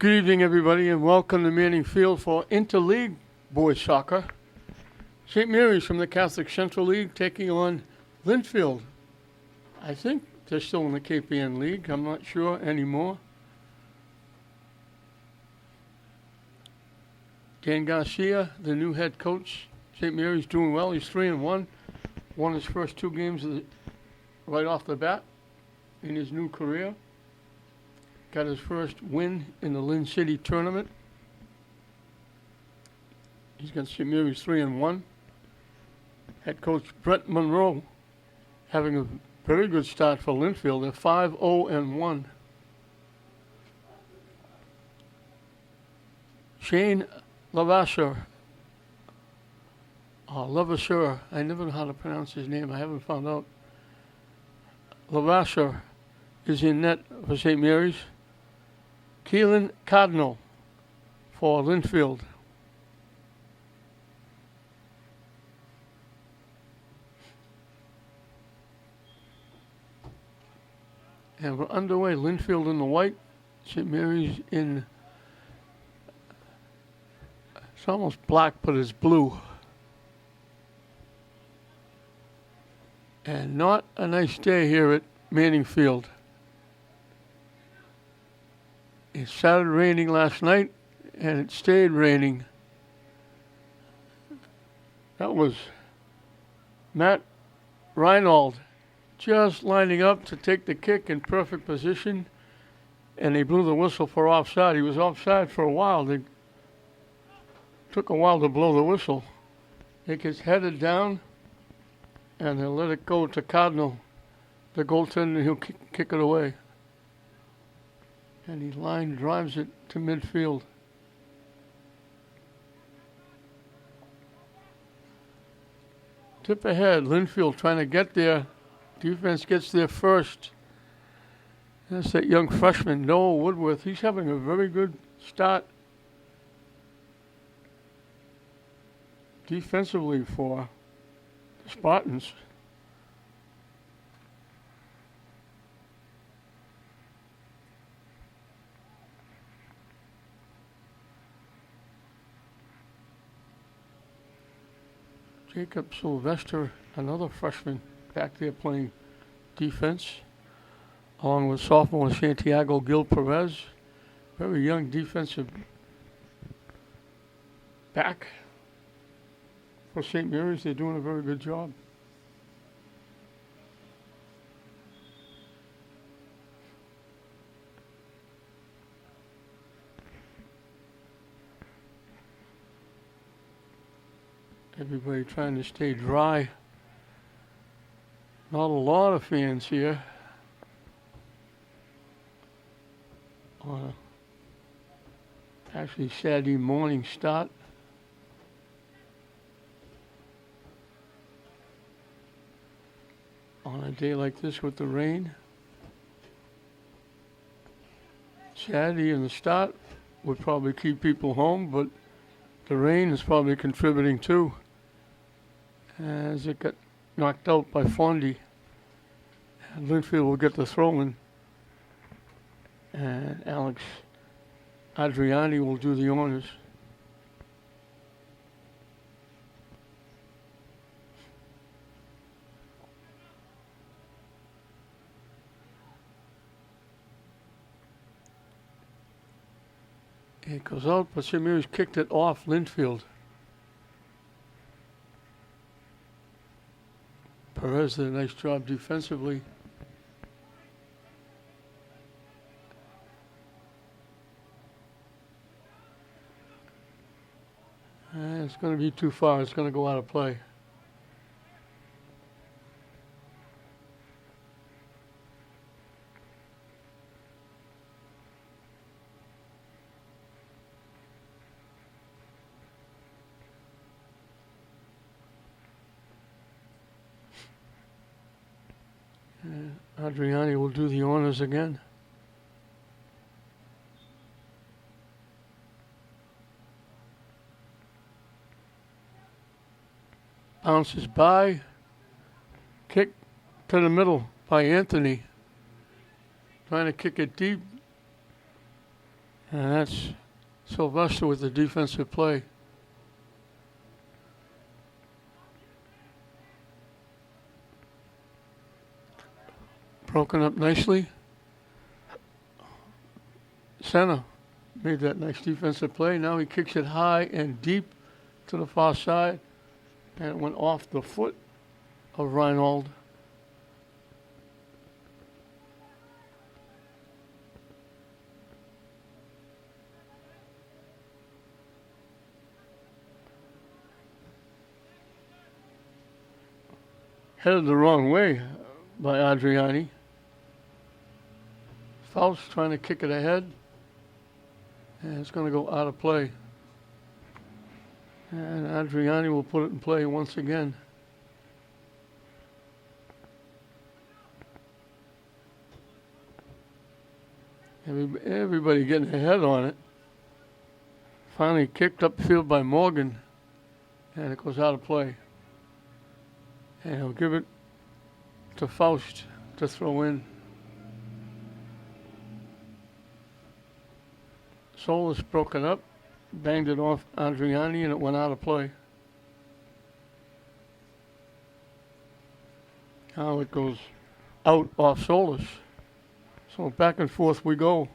Good evening, everybody, and welcome to Lynnfield for Interleague Boys Soccer. St. Mary's from the Catholic Central League taking on Lynnfield. I think they're still in the Cape Ann League. I'm not sure anymore. Dan Garcia, the new head coach. St. Mary's doing well. He's 3-1. Won his first two games right off the bat in his new career. Got his first win in the Lynn City tournament. He's got St. Mary's 3-1. Head coach Brett Monroe having a very good start for Lynnfield. They're 5-0-1. Shane Levasseur, I never know how to pronounce his name. I haven't found out. Levasseur is in net for St. Mary's. Keelan Cardinal for Lynnfield. And we're underway. Lynnfield in the white, St. Mary's in, it's almost black, but it's blue. And not a nice day here at Manning Field. It started raining last night, and it stayed raining. That was Matt Reinald just lining up to take the kick in perfect position, and they blew the whistle for offside. He was offside for a while. They took a while to blow the whistle. It gets headed down, and they'll let it go to Cardinal, the goaltender, and he'll kick it away. And he drives it to midfield. Tip ahead, Lynnfield trying to get there. Defense gets there first. That's that young freshman, Noah Woodworth. He's having a very good start defensively for the Spartans. Jacob Sylvester, another freshman, back there playing defense, along with sophomore Santiago Gil Perez, very young defensive back for St. Mary's. They're doing a very good job. Everybody trying to stay dry. Not a lot of fans here. Actually, Saturday morning start. On a day like this with the rain. Saturday in the start would probably keep people home, but the rain is probably contributing too, as it got knocked out by Fondy. And Lynnfield will get the throw-in, and Alex Adriani will do the honors. It goes out, but St. Mary's kicked it off Lynnfield. Perez did a nice job defensively. And it's going to be too far. It's going to go out of play. Adriani will do the honors again. Bounces by. Kick to the middle by Anthony. Trying to kick it deep. And that's Sylvester with the defensive play. Broken up nicely. Center made that nice defensive play. Now he kicks it high and deep to the far side. And it went off the foot of Reinhold. Headed the wrong way by Adriani. Faust trying to kick it ahead. And it's going to go out of play. And Adriani will put it in play once again. Everybody getting ahead on it. Finally kicked upfield by Morgan. And it goes out of play. And he'll give it to Faust to throw in. Solis broken up, banged it off Adriani, and it went out of play. Now it goes out off Solis. So back and forth we go.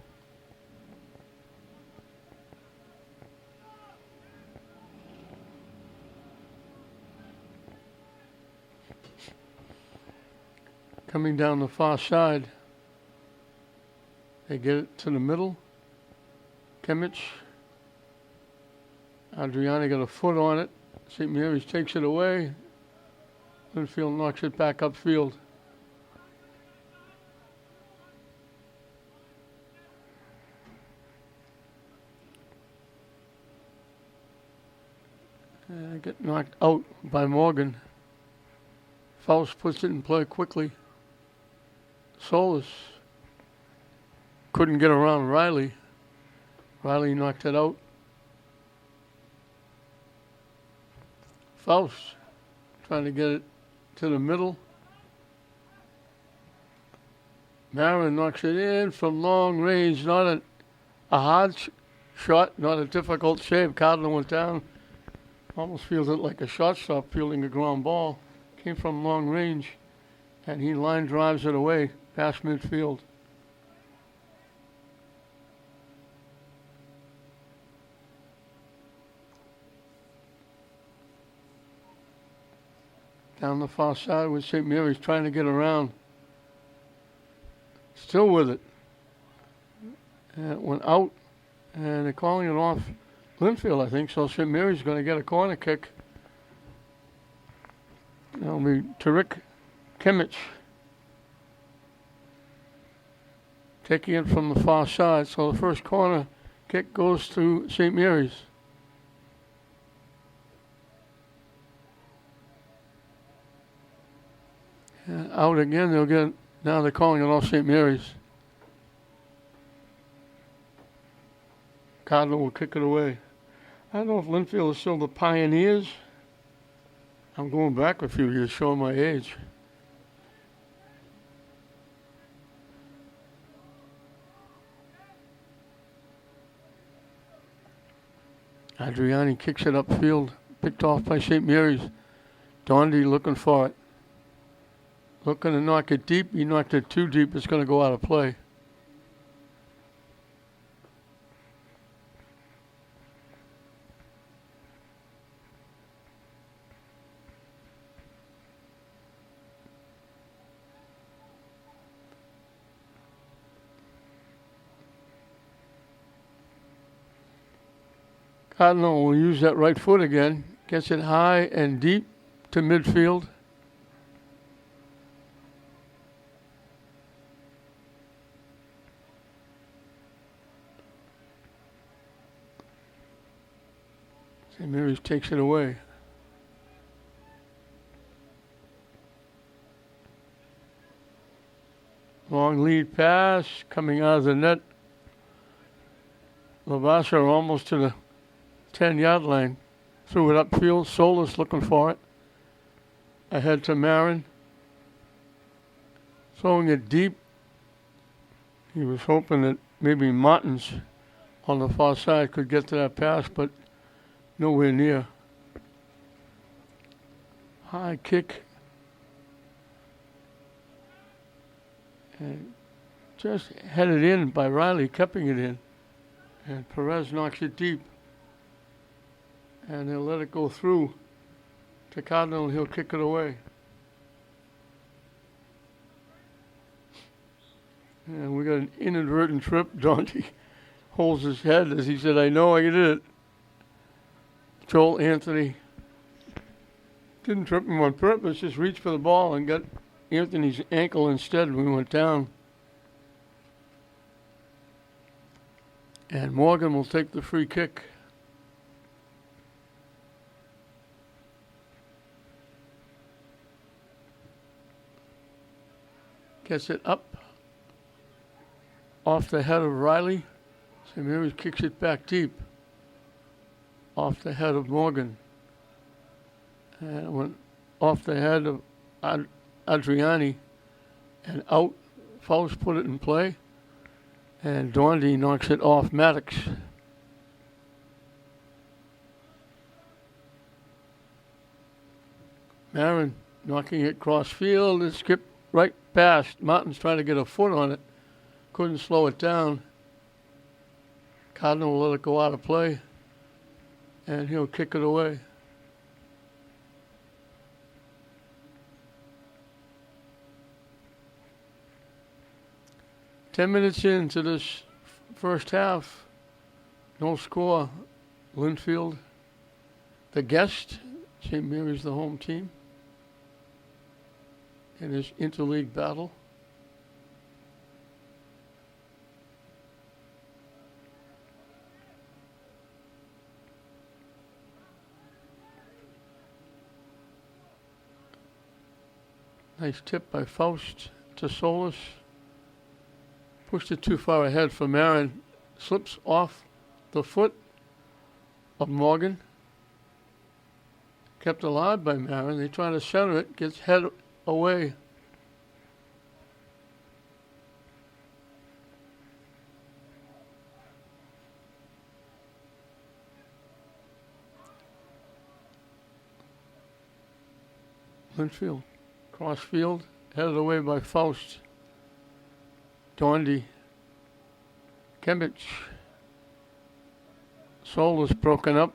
Coming down the far side, they get it to the middle. Kimmich. Adriani got a foot on it. St. Mary's takes it away. Lynnfield knocks it back upfield. Get knocked out by Morgan. Faust puts it in play quickly. Solis couldn't get around Riley. Riley knocked it out. Faust trying to get it to the middle. Marin knocks it in from long range. Not a hard shot, not a difficult save. Cardinal went down. Almost feels it like a shortstop fielding a ground ball. Came from long range, and he line drives it away past midfield. Down the far side with St. Mary's trying to get around. Still with it. And it went out, and they're calling it off Lynnfield, I think. So St. Mary's going to get a corner kick. That'll be Tarek Kimmich taking it from the far side. So the first corner kick goes to St. Mary's. And out again, they'll get, now they're calling it off St. Mary's. Cardinal will kick it away. I don't know if Lynnfield is still the Pioneers. I'm going back a few years, showing my age. Adriani kicks it upfield, picked off by St. Mary's. Dondi looking for it. Looking to knock it deep. He knocked it too deep. It's going to go out of play. Cardinal will use that right foot again. Gets it high and deep to midfield. St. Mary's takes it away. Long lead pass coming out of the net. Lavassa almost to the 10-yard line. Threw it upfield. Solis looking for it. Ahead to Marin. Throwing it deep. He was hoping that maybe Martins on the far side could get to that pass, but nowhere near. High kick. And just headed in by Riley, keeping it in. And Perez knocks it deep. And they'll let it go through to Cardinal, and he'll kick it away. And we got an inadvertent trip. Dante holds his head as he said, I know I did it. Joel Anthony didn't trip him on purpose, just reached for the ball and got Anthony's ankle instead. We went down. And Morgan will take the free kick. Gets it up off the head of Riley. St. Mary's kicks it back deep off the head of Morgan. And it went off the head of Adriani and out. Faust put it in play. And Dondi knocks it off Maddox. Marin knocking it cross field. It skipped right past. Martin's trying to get a foot on it. Couldn't slow it down. Cardinal will let it go out of play. And he'll kick it away. Ten minutes into this first half, no score. Lynnfield, the guest. St. Mary's the home team in this interleague battle. Nice tip by Faust to Solis. Pushed it too far ahead for Marin. Slips off the foot of Morgan. Kept alive by Marin. They try to center it. Gets head away. Lynnfield. Cross field. Headed away by Faust. Dondi. Kemich. Soul is broken up.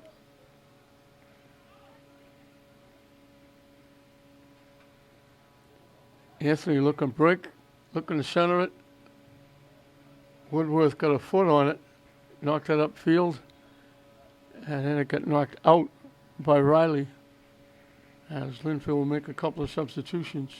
Anthony looking break, looking to center it. Woodworth got a foot on it, knocked it upfield, and then it got knocked out by Riley, as Lynnfield will make a couple of substitutions.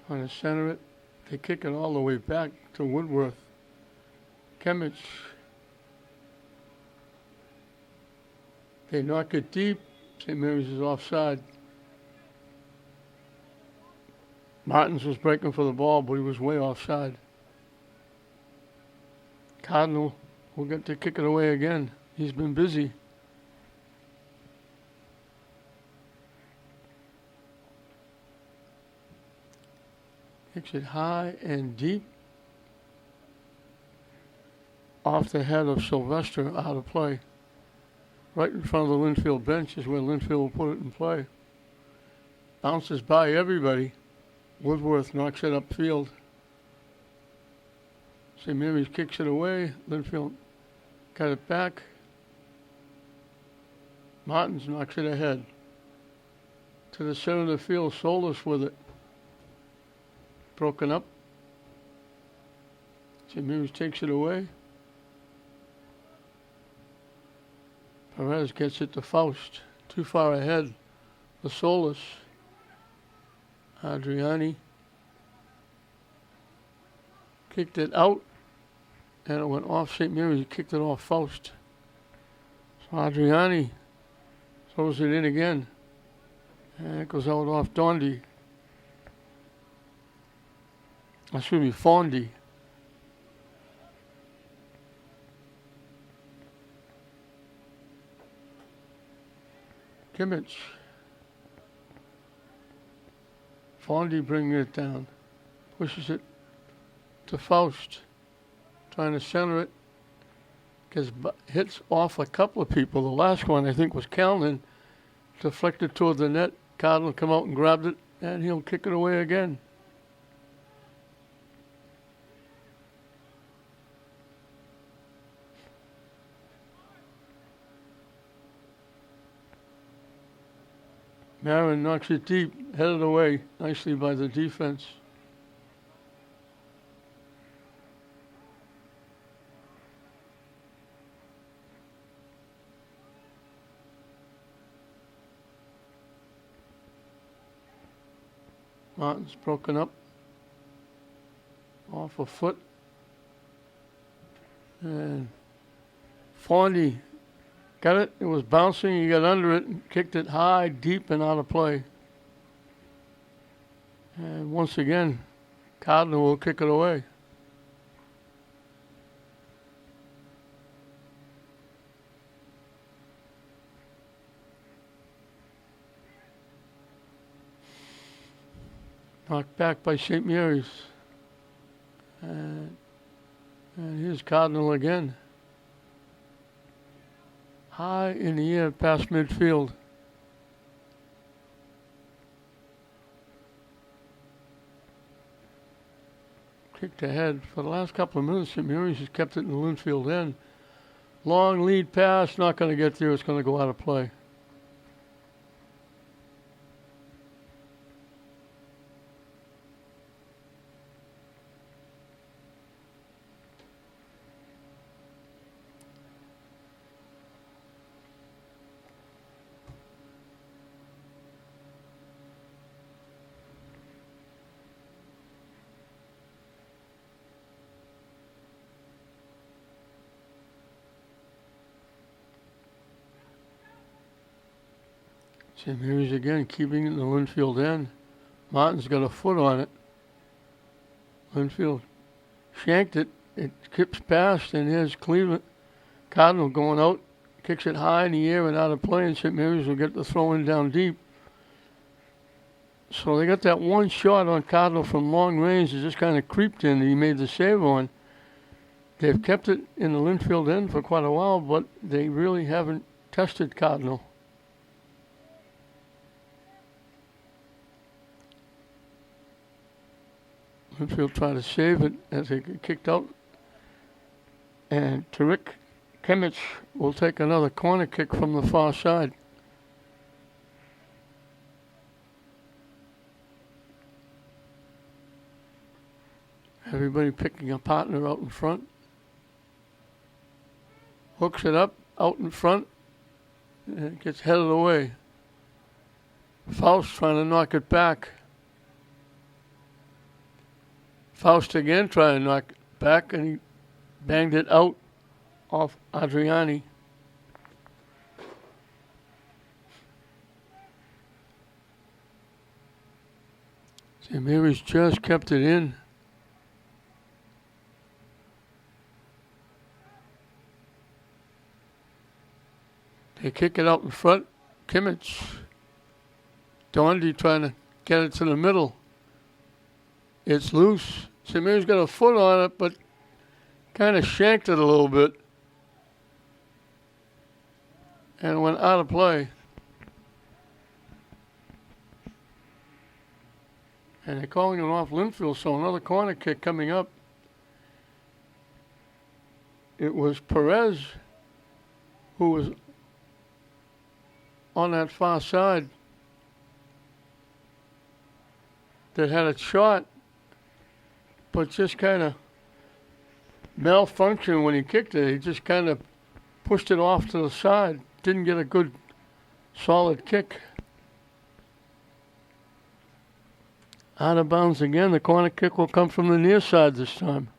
Trying to center it. They kick it all the way back to Woodworth. Kemich. They knock it deep. St. Mary's is offside. Martins was breaking for the ball, but he was way offside. Cardinal will get to kick it away again. He's been busy. Kicks it high and deep. Off the head of Sylvester, out of play. Right in front of the Lynnfield bench is where Lynnfield will put it in play. Bounces by everybody. Woodworth knocks it upfield. St. Mary's kicks it away. Lynnfield got it back. Martins knocks it ahead. To the center of the field, Solis with it. Broken up. St. Mary's takes it away. Perez gets it to Faust. Too far ahead for Solis. Adriani kicked it out. and it went off St. Mary's. He kicked it off Faust. So Adriani throws it in again, and it goes out off Dondi. Excuse me, Fondi. Kimmich. Fondi bringing it down. Pushes it to Faust. Trying to center it. Hits off a couple of people. The last one, I think, was Callan. Deflected toward the net. Cardinal come out and grabbed it, and he'll kick it away again. Marin knocks it deep, headed away nicely by the defense. Martin's broken up off a foot. And Fondi got it. It was bouncing. He got under it and kicked it high, deep, and out of play. And once again, Cardinal will kick it away. Knocked back by St. Mary's. And here's Cardinal again. High in the air past midfield. Kicked ahead. For the last couple of minutes, St. Mary's has kept it in the Lynnfield end. Long lead pass, not going to get there. It's going to go out of play. St. Mary's again, keeping it in the Lynnfield end. Martin's got a foot on it. Lynnfield shanked it. It skips past, and here's Cleveland. Cardinal going out, kicks it high in the air and out of play, and St. Mary's will get the throw in down deep. So they got that one shot on Cardinal from long range. It just kind of creeped in. He made the save on. They've kept it in the Lynnfield end for quite a while, but they really haven't tested Cardinal. Lynnfield tried to save it as they get kicked out. And Tarek Kimmich will take another corner kick from the far side. Everybody picking a partner out in front. Hooks it up out in front. And it gets headed away. Faust trying to knock it back. Faust again trying to knock it back, and he banged it out off Adriani. St. Mary's just kept it in. They kick it out in front. Kimmich. Dondi trying to get it to the middle. It's loose. St. Mary's got a foot on it, but kind of shanked it a little bit. And it went out of play. And they're calling it off Lynnfield, so another corner kick coming up. It was Perez who was on that far side that had a shot, but just kind of malfunctioned when he kicked it. He just kind of pushed it off to the side. Didn't get a good, solid kick. Out of bounds again. The corner kick will come from the near side this time.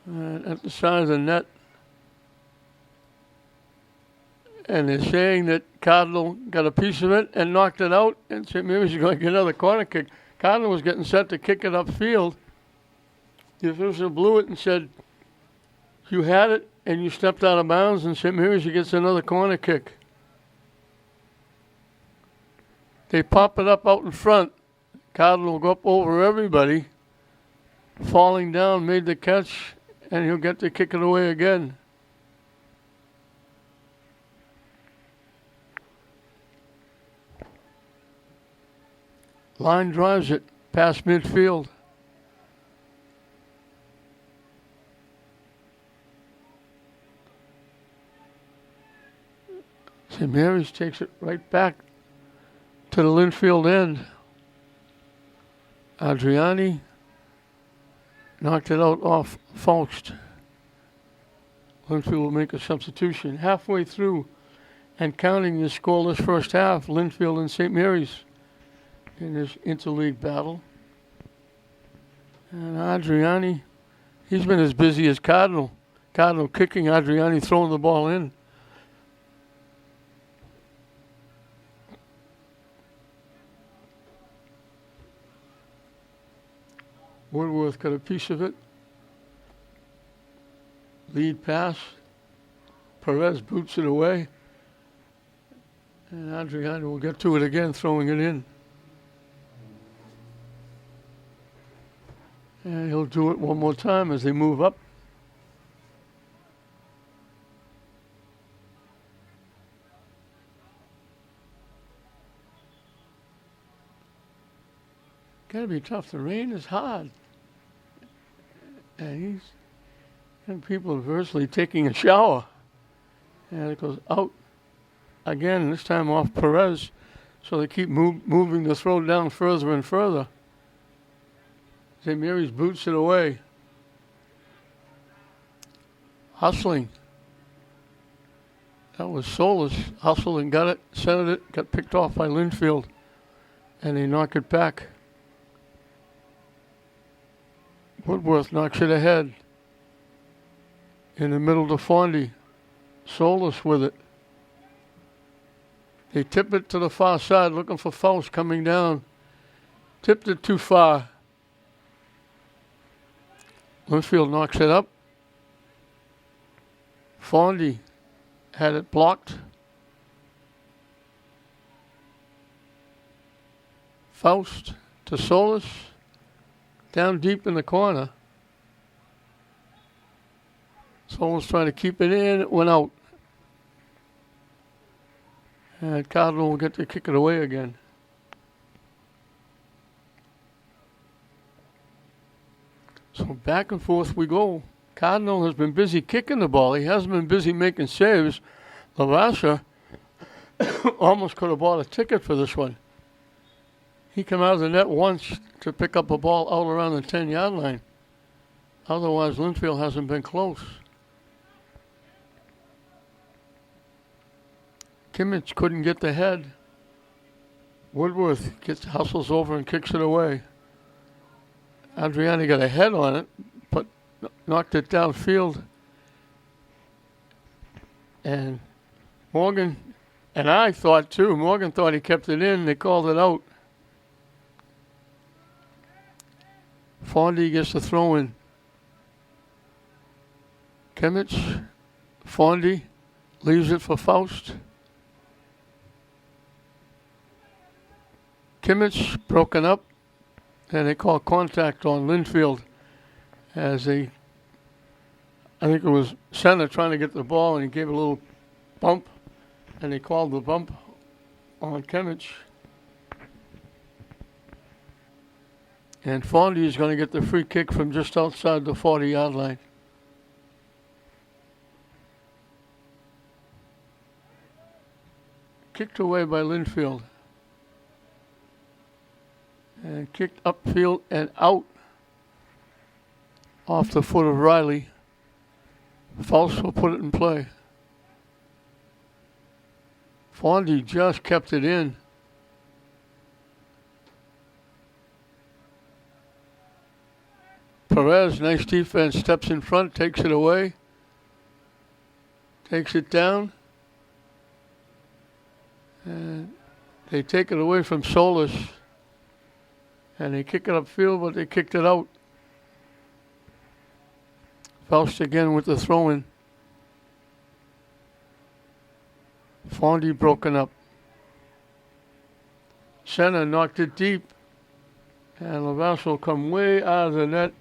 at the side of the net. And they're saying that Cardinal got a piece of it and knocked it out, and St. Mary's is going to get another corner kick. Cardinal was getting set to kick it upfield. The official blew it and said, you had it and you stepped out of bounds, and St. Mary's gets another corner kick. They pop it up out in front. Cardinal will go up over everybody. Falling down, made the catch, and he'll get to kick it away again. Line drives it past midfield. St. Mary's takes it right back to the Lynnfield end. Adriani knocked it out off Faust. Lynnfield will make a substitution. Halfway through and counting the scoreless first half, Lynnfield and St. Mary's in this interleague battle. And Adriani, he's been as busy as Cardinal. Cardinal kicking, Adriani throwing the ball in. Woodworth got a piece of it. Lead pass. Perez boots it away. And Adriani will get to it again, throwing it in. And he'll do it one more time as they move up. Gotta be tough. The rain is hard. And people are virtually taking a shower. And it goes out again, this time off Perez. So they keep moving the throw down further and further. St. Mary's boots it away. Hustling. That was Solis. Hustled and got it, centered it, got picked off by Lynnfield. And they knock it back. Woodworth knocks it ahead. In the middle to Fondy. Solis with it. They tip it to the far side, looking for Faust coming down. Tipped it too far. Lynnfield knocks it up. Fondy had it blocked. Faust to Solis. Down deep in the corner. Solis trying to keep it in. It went out. And Cardinal will get to kick it away again. So back and forth we go. Cardinal has been busy kicking the ball. He hasn't been busy making saves. Lavasha almost could have bought a ticket for this one. He came out of the net once to pick up a ball out around the 10-yard line. Otherwise, Lynnfield hasn't been close. Kimmich couldn't get the head. Woodworth hustles over and kicks it away. Adriani got a head on it, but knocked it downfield. And Morgan, and I thought too, Morgan thought he kept it in. They called it out. Fondy gets the throw in. Kimmich, Fondy leaves it for Faust. Kimmich broken up, and they call contact on Lynnfield as I think it was center trying to get the ball, and he gave a little bump, and they called the bump on Kimmich. And Fondy is going to get the free kick from just outside the 40-yard line. Kicked away by Lynnfield. And kicked upfield and out off the foot of Riley. Faust will put it in play. Fondy just kept it in. Perez, nice defense, steps in front, takes it away. Takes it down. And they take it away from Solis. And they kick it upfield, but they kicked it out. Faust again with the throw-in. Fondy broken up. Center knocked it deep. And Lavasse will come way out of the net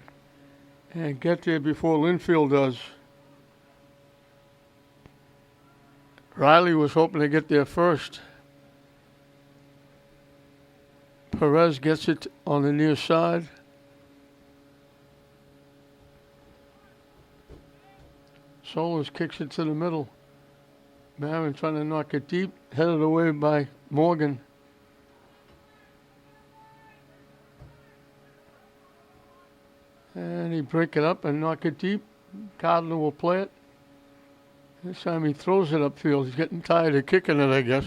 and get there before Lynnfield does. Riley was hoping to get there first. Perez gets it on the near side. Solis kicks it to the middle. Marin trying to knock it deep, headed away by Morgan. And he break it up and knock it deep. Cardinal will play it. This time he throws it upfield. He's getting tired of kicking it, I guess.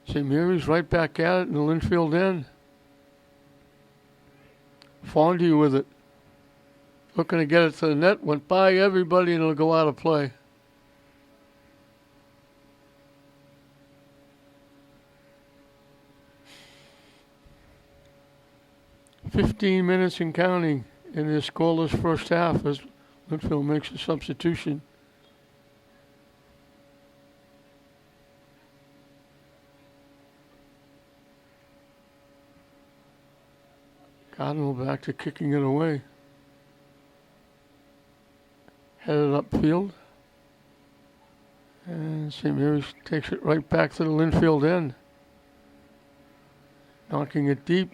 St. Mary's right back at it in the Lynnfield end. Fondy with it. Looking to get it to the net. Went by everybody and it'll go out of play. "15 minutes and counting in this scoreless first half as Lynnfield makes a substitution. Cardinal back to kicking it away. Headed upfield. And St. Mary's takes it right back to the Lynnfield end. Knocking it deep.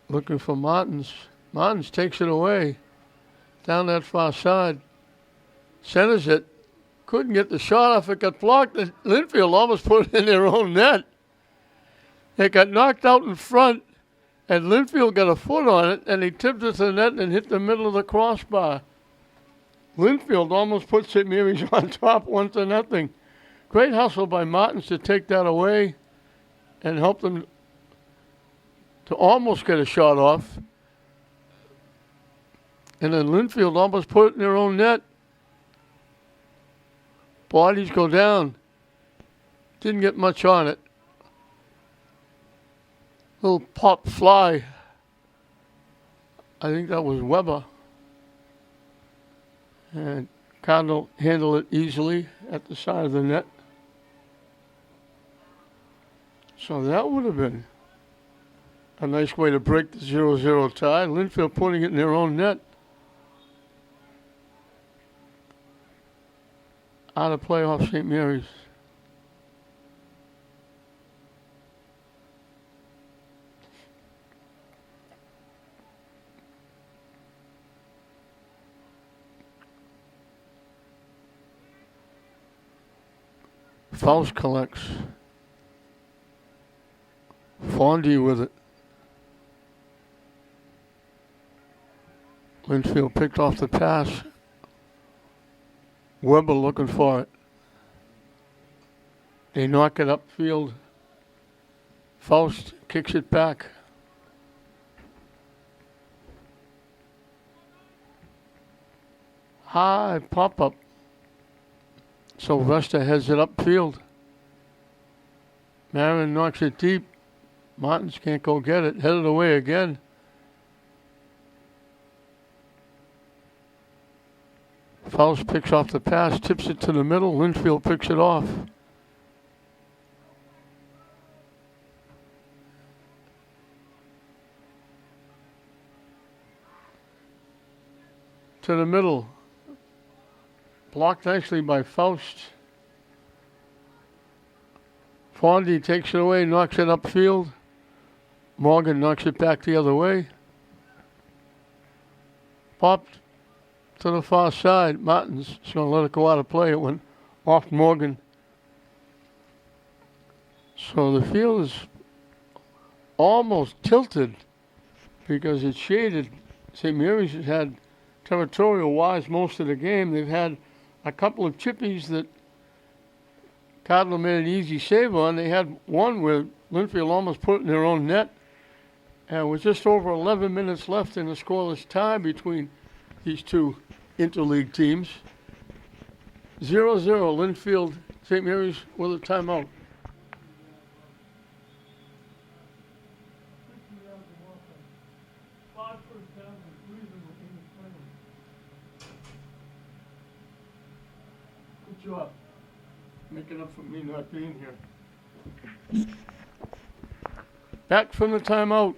Looking for Martins. Martins takes it away. Down that far side. Centers it. Couldn't get the shot off. It got blocked. Lynnfield almost put it in their own net. It got knocked out in front. And Lynnfield got a foot on it. And he tipped it to the net and hit the middle of the crossbar. Lynnfield almost put St. Mary's on top 1-0. Great hustle by Martins to take that away. And help them to almost get a shot off. And then Lynnfield almost put it in their own net. Bodies go down. Didn't get much on it. Little pop fly. I think that was Weber. And Cardinal handled it easily at the side of the net. So that would have been a nice way to break the 0-0 tie. Lynnfield putting it in their own net. Out of play off St. Mary's. Faust collects. Fondy with it. Lynnfield picked off the pass. Weber looking for it. They knock it upfield. Faust kicks it back. High pop-up. Sylvester heads it upfield. Marin knocks it deep. Martins can't go get it. Headed away again. Faust picks off the pass, tips it to the middle. Lynnfield picks it off. To the middle. Blocked nicely by Faust. Fondy takes it away, knocks it upfield. Morgan knocks it back the other way. Popped to the far side. Martins is going to let it go out of play. It went off Morgan. So the field is almost tilted because it's shaded. St. Mary's has had territorial-wise most of the game. They've had a couple of chippies that Cardinal made an easy save on. They had one where Lynnfield almost put it in their own net. And with just over 11 minutes left in a scoreless tie between these two interleague teams, 0-0, Lynnfield, St. Mary's with a timeout. Good job. Making up for me not being here. Back from the timeout.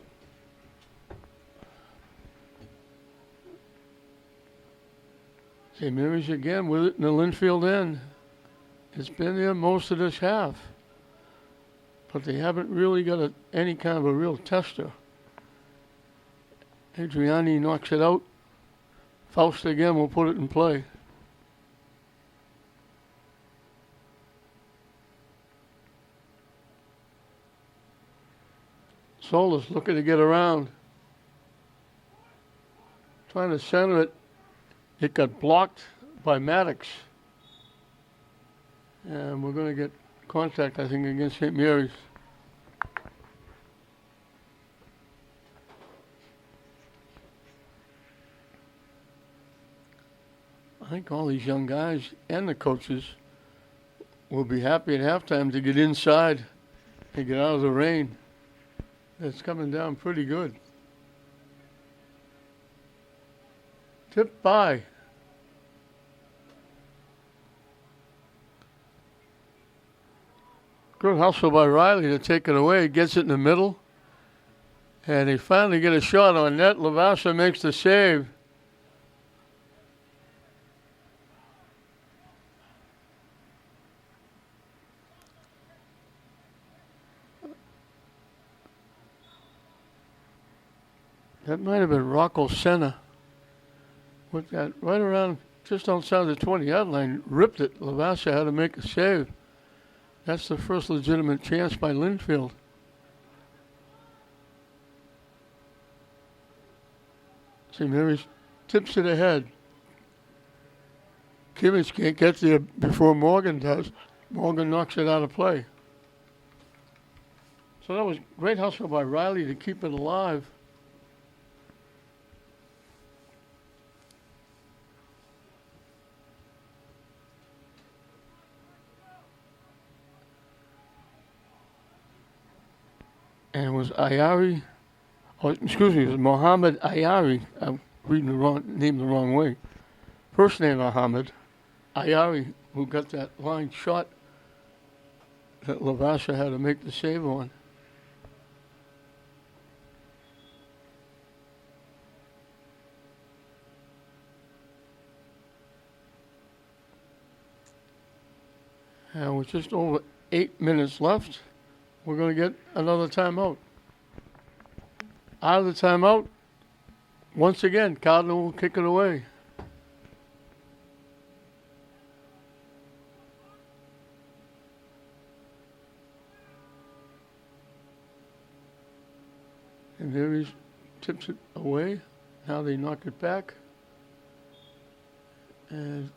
St. Mary's again with it in the Lynnfield end. It's been there most of this half. But they haven't really got any kind of a real tester. Adriani knocks it out. Faust again will put it in play. Solis looking to get around. Trying to center it. It got blocked by Maddox. And we're going to get contact, I think, against St. Mary's. I think all these young guys and the coaches will be happy at halftime to get inside and get out of the rain. It's coming down pretty good. Tipped by. Good hustle by Riley to take it away. Gets it in the middle. And they finally get a shot on net. Lavassa makes the save. That might have been Rocco Senna. With that right around just outside the 20-yard line, ripped it. Lavassa had to make a save. That's the first legitimate chance by Lynnfield. St. Mary's tips it ahead. Kimmich can't get there before Morgan does. Morgan knocks it out of play. So that was great hustle by Riley to keep it alive. And it was Ayari, it was Mohammed Ayari. I'm reading the name the wrong way. First name Mohammed Ayari, who got that line shot that Lavassa had to make the save on. And with just over 8 minutes left, we're going to get another timeout. Out of the timeout, once again, Cardinal will kick it away. And there he tips it away. Now they knock it back. And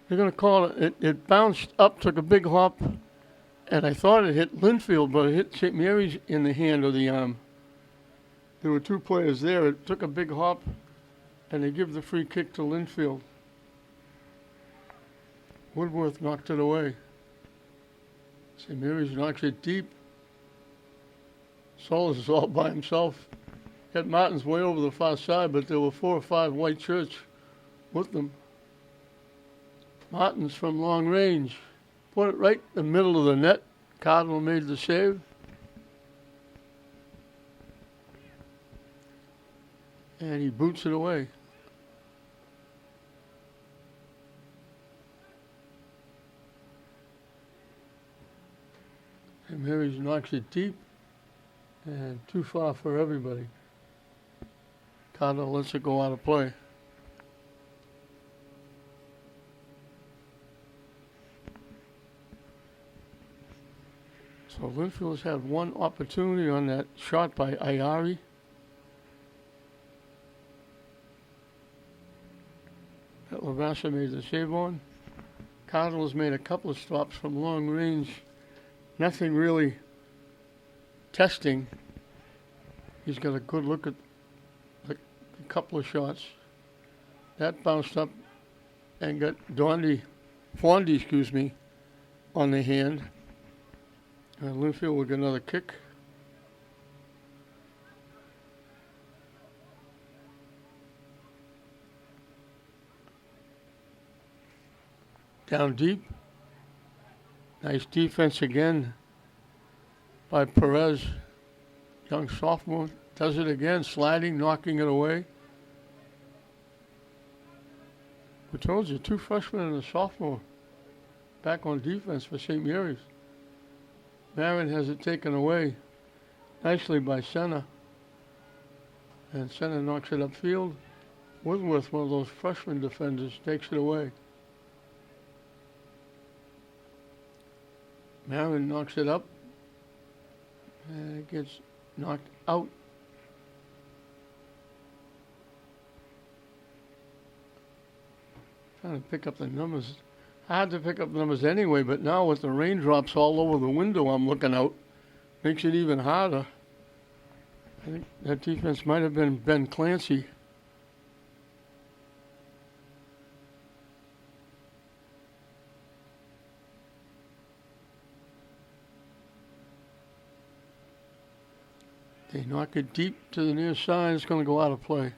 they're going to call it. It bounced up, took a big hop. And I thought it hit Lynnfield, but it hit St. Mary's in the hand or the arm. There were two players there. It took a big hop, and they give the free kick to Lynnfield. Woodworth knocked it away. St. Mary's knocks it deep. Solis is all by himself. Had Martin's way over the far side, but there were 4 or 5 white shirts with them. Martin's from long range. Put it right in the middle of the net. Cardinal made the save. And he boots it away. And Mary's knocks it deep and too far for everybody. Cardinal lets it go out of play. So Lynnfield has had one opportunity on that shot by Ayari. That Lavassa made the save on. Cardinals made a couple of stops from long range. Nothing really testing. He's got a good look at the couple of shots. That bounced up and got Fondy, on the hand. Lynnfield will get another kick. Down deep. Nice defense again by Perez. Young sophomore does it again, sliding, knocking it away. We told you, 2 freshmen and a sophomore back on defense for St. Mary's. Marin has it taken away nicely by Senna. And Senna knocks it upfield. Woodworth, one of those freshman defenders, takes it away. Marin knocks it up. And it gets knocked out. Trying to pick up the numbers. I had to pick up the numbers anyway, but now with the raindrops all over the window I'm looking out, makes it even harder. I think that defense might have been Ben Clancy. They knock it deep to the near side. It's going to go out of play.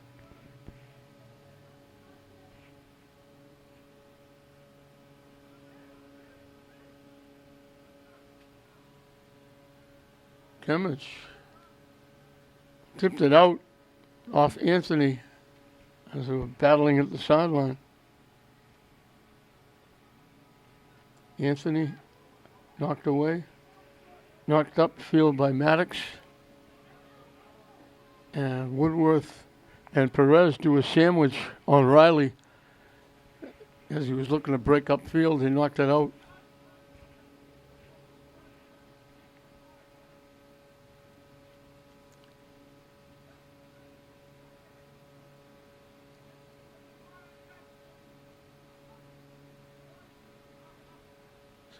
Kimmich tipped it out off Anthony as they were battling at the sideline. Anthony knocked away. Knocked upfield by Maddox. And Woodworth and Perez do a sandwich on Riley as he was looking to break upfield. He knocked it out.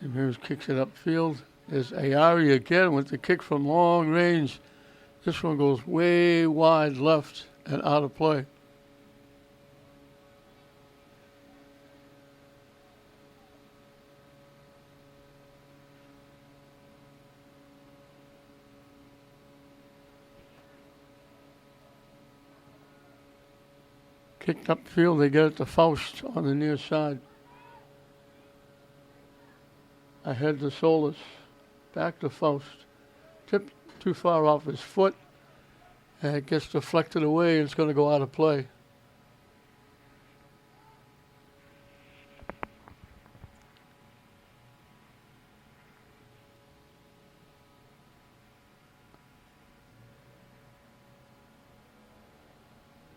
St. Mary's kicks it upfield. There's Ayari again with the kick from long range. This one goes way wide left and out of play. Kicked upfield, they get it to Faust on the near side. Ahead to Solis. Back to Faust. Tipped too far off his foot. And it gets deflected away and it's going to go out of play.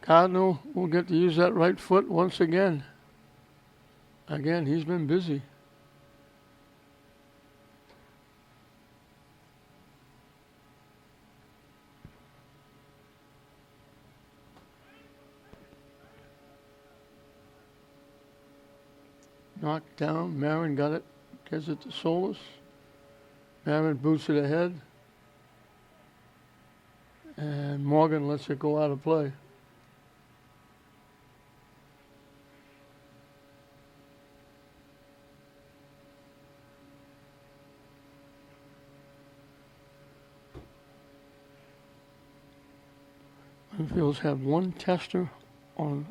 Cardinal will get to use that right foot once again. Again, he's been busy. Knocked down. Marin got it. Gives it to Solis. Marin boots it ahead. And Morgan lets it go out of play. Lynnfield's had one tester on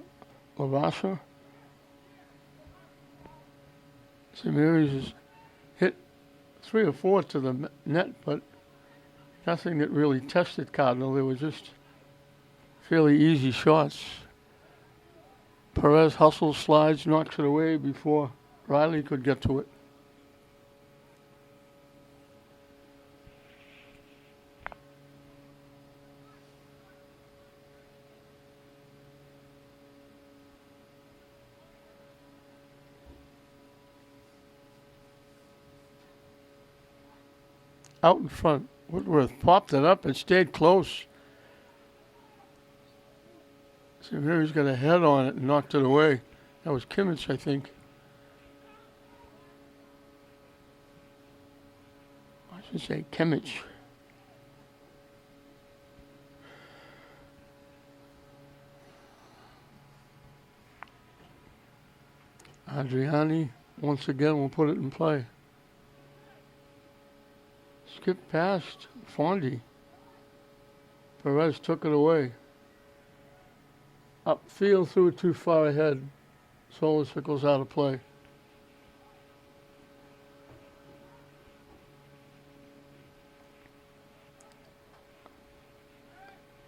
Lavassa. St. Mary's has hit 3 or 4 to the net, but nothing that really tested Cardinal. They were just fairly easy shots. Perez hustles, slides, knocks it away before Riley could get to it. Out in front, Woodworth popped it up and stayed close. St. Mary's got a head on it and knocked it away. That was Kimmich, I think. I should say Kimmich. Adriani once again will put it in play. Skip past Fondy. Perez took it away. Upfield, threw it too far ahead. Solis goes out of play.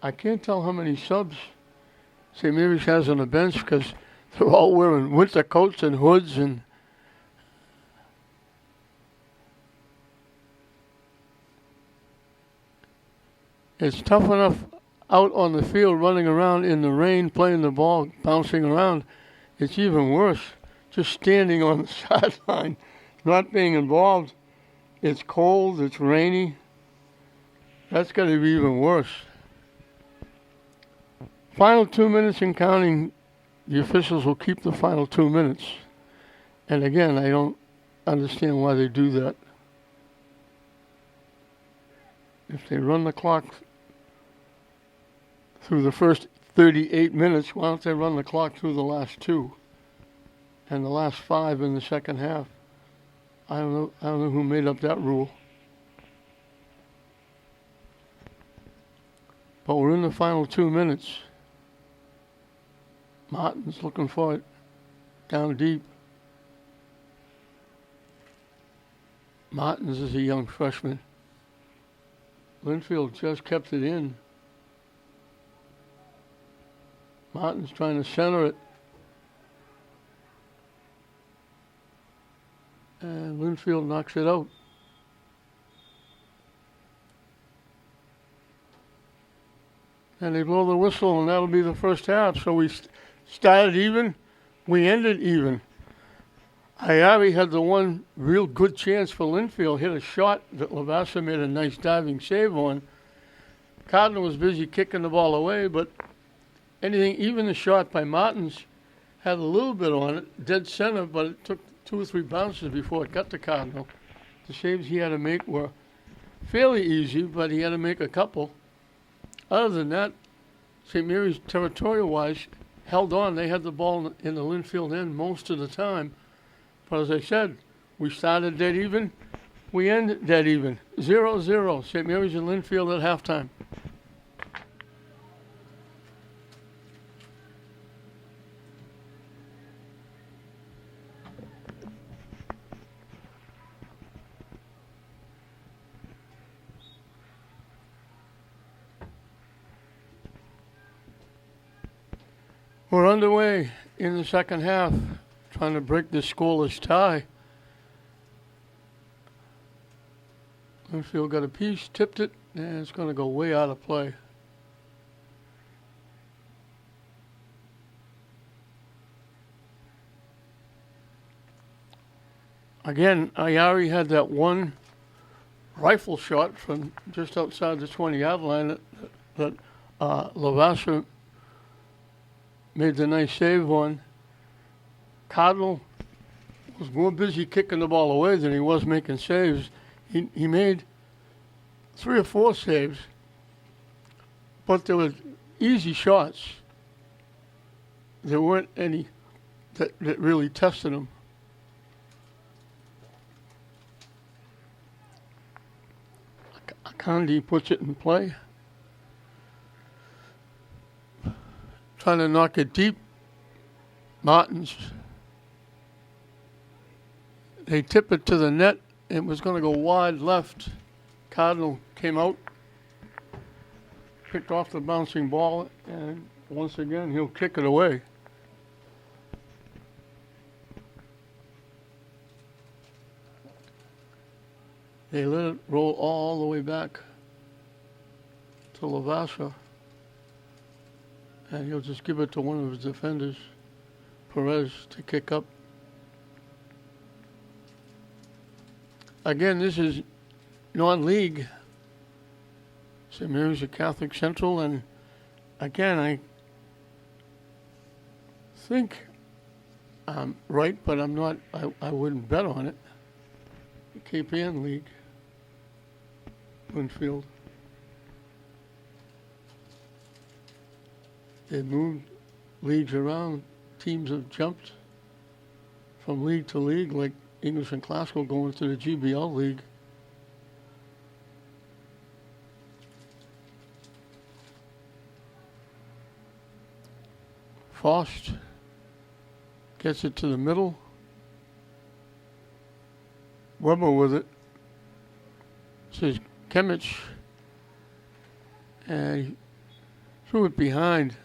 I can't tell how many subs St. Mary's has on the bench because they're all wearing winter coats and hoods, and it's tough enough out on the field running around in the rain, playing the ball, bouncing around. It's even worse just standing on the sideline, not being involved. It's cold, it's rainy. That's got to be even worse. Final 2 minutes and counting. The officials will keep the final 2 minutes. And again, I don't understand why they do that. If they run the clock through the first 38 minutes, why don't they run the clock through the last 2 and the last 5 in the second half? I don't know who made up that rule. But we're in the final 2 minutes. Martin's looking for it down deep. Martins is a young freshman. Lynnfield just kept it in. Martin's trying to center it. And Lynnfield knocks it out. And they blow the whistle, and that'll be the first half. So we started even, we ended even. Ayari had the one real good chance for Lynnfield, hit a shot that Lavassa made a nice diving save on. Cardinal was busy kicking the ball away, but anything, even the shot by Martins had a little bit on it, dead center, but it took 2 or 3 bounces before it got to Cardinal. The saves he had to make were fairly easy, but he had to make a couple. Other than that, St. Mary's, territorial-wise, held on. They had the ball in the Lynnfield end most of the time. But as I said, we started dead even. We ended dead even. 0-0. St. Mary's and Lynnfield at halftime. We're underway in the second half, trying to break this scoreless tie. Lynnfield got a piece, tipped it, and it's going to go way out of play. Again, Ayari had that one rifle shot from just outside the 20-yard line that Lavassa made the nice save on. Cardinal was more busy kicking the ball away than he was making saves. He made 3 or 4 saves, but there were easy shots. There weren't any that really tested him. Akandi puts it in play. Trying to knock it deep. Martins. They tip it to the net. It was going to go wide left. Cardinal came out, picked off the bouncing ball, and once again he'll kick it away. They let it roll all the way back to Lavassa. And he'll just give it to one of his defenders, Perez, to kick up. Again, this is non-league. St. Mary's a Catholic Central, and again, I think I'm right, but I'm not. I wouldn't bet on it. Cape Ann League, Lynnfield. They've moved leagues around. Teams have jumped from league to league, like English and Classical going to the GBL league. Faust gets it to the middle. Weber with it. Says Kimmich. And he threw it behind.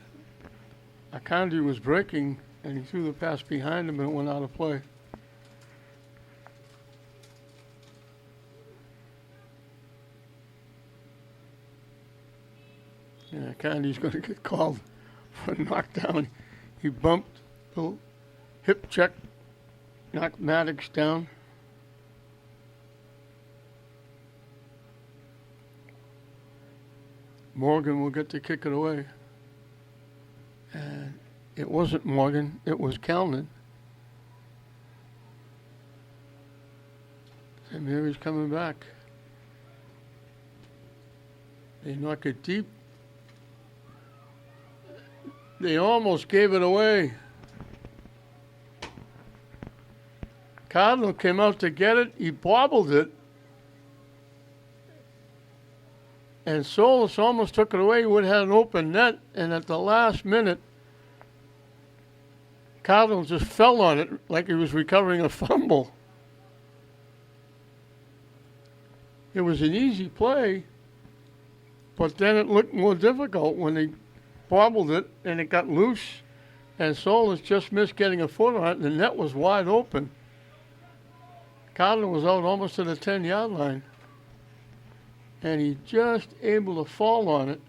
Akandi was breaking, and he threw the pass behind him, and it went out of play. Yeah, Akandi's going to get called for a knockdown. He bumped, little hip check, knocked Maddox down. Morgan will get to kick it away. And it wasn't Morgan, it was Calnan. St. Mary's coming back. They knock it deep. They almost gave it away. Cardinal came out to get it. He bobbled it. And Solis almost took it away. He would have had an open net. And at the last minute, Cardinal just fell on it like he was recovering a fumble. It was an easy play, but then it looked more difficult when they bobbled it and it got loose. And Solis just missed getting a foot on it, and the net was wide open. Cardinal was out almost to the 10-yard line. And he just able to fall on it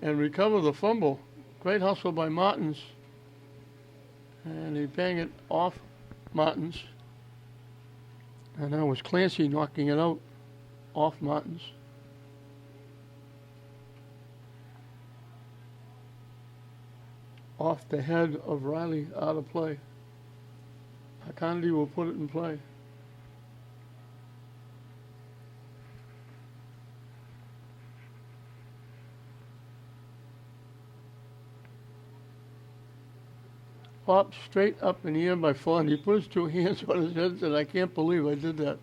and recover the fumble. Great hustle by Martins. And they bang it off Martins. And that was Clancy knocking it out off Martins. Off the head of Riley, out of play. Akandi will put it in play. Popped straight up in the air by Fond. He put his two hands on his head and said, I can't believe I did that.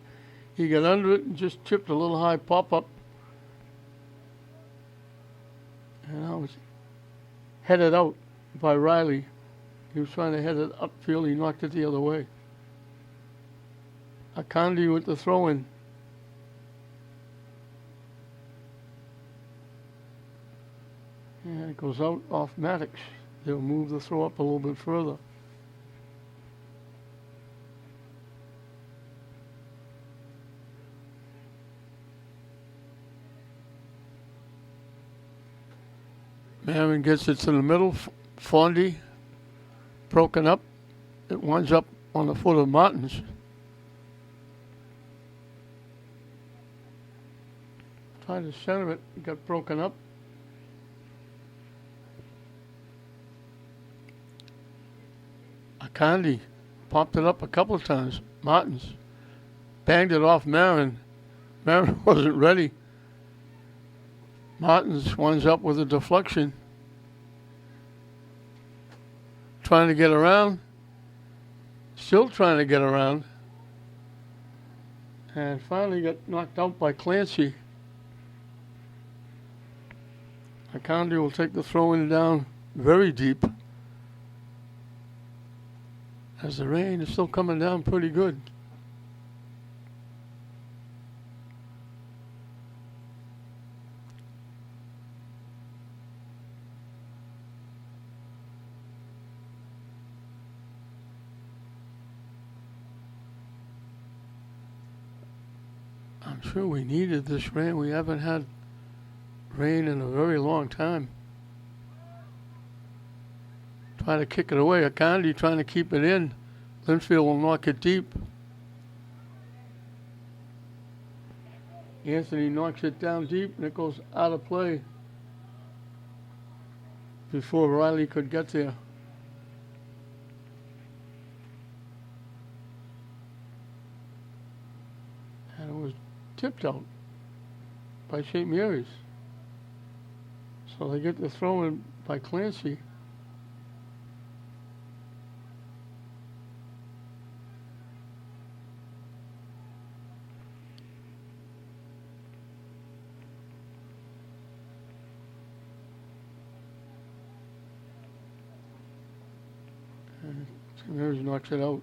He got under it and just chipped a little high pop up. And I was headed out by Riley. He was trying to head it upfield. He knocked it the other way. Akandi with the throw in. And it goes out off Maddox. They'll move the throw up a little bit further. Marin gets it to the middle. Fondy, broken up. It winds up on the foot of Martins. Tried to center it. It got broken up. Akandi popped it up a couple of times. Martins banged it off Marin. Marin wasn't ready. Martins winds up with a deflection. Trying to get around. Still trying to get around. And finally got knocked out by Clancy. Akandi will take the throw-in down very deep. As the rain is still coming down pretty good. I'm sure we needed this rain. We haven't had rain in a very long time. Trying to kick it away. Akandi trying to keep it in. Lynnfield will knock it deep. Anthony knocks it down deep and it goes out of play before Riley could get there. And it was tipped out by St. Mary's. So they get the throw in by Clancy. St. Mary's knocks it out.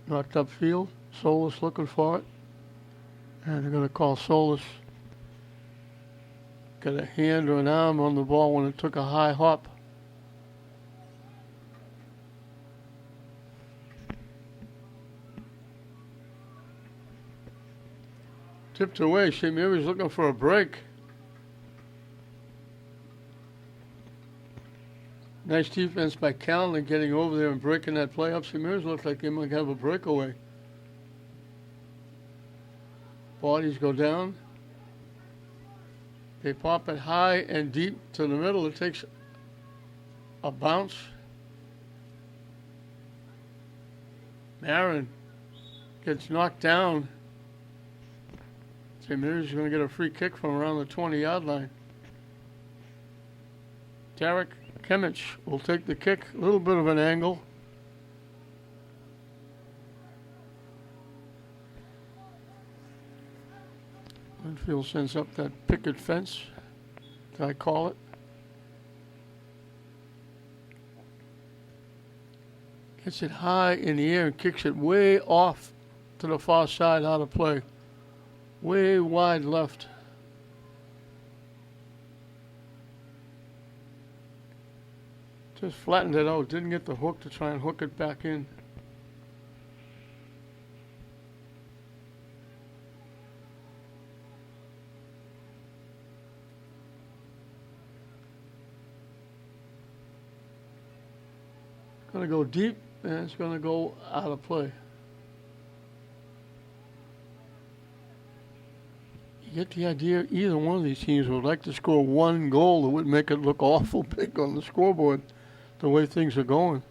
Knocked upfield. Solis looking for it. And they're going to call Solis. Got a hand or an arm on the ball when it took a high hop. Tipped away. St. Mary's looking for a break. Nice defense by Callan getting over there and breaking that play up. St. Mary's looked like they might have a breakaway. Bodies go down. They pop it high and deep to the middle. It takes a bounce. Marin gets knocked down. St. Mary's is going to get a free kick from around the 20-yard line. Tarek Kimmich will take the kick. A little bit of an angle. Lynnfield sends up that picket fence, as I call it. Gets it high in the air and kicks it way off to the far side out of play. Way wide left. Just flattened it out. Didn't get the hook to try and hook it back in. Going to go deep, and it's going to go out of play. You get the idea, either one of these teams would like to score one goal that would make it look awful big on the scoreboard, the way things are going.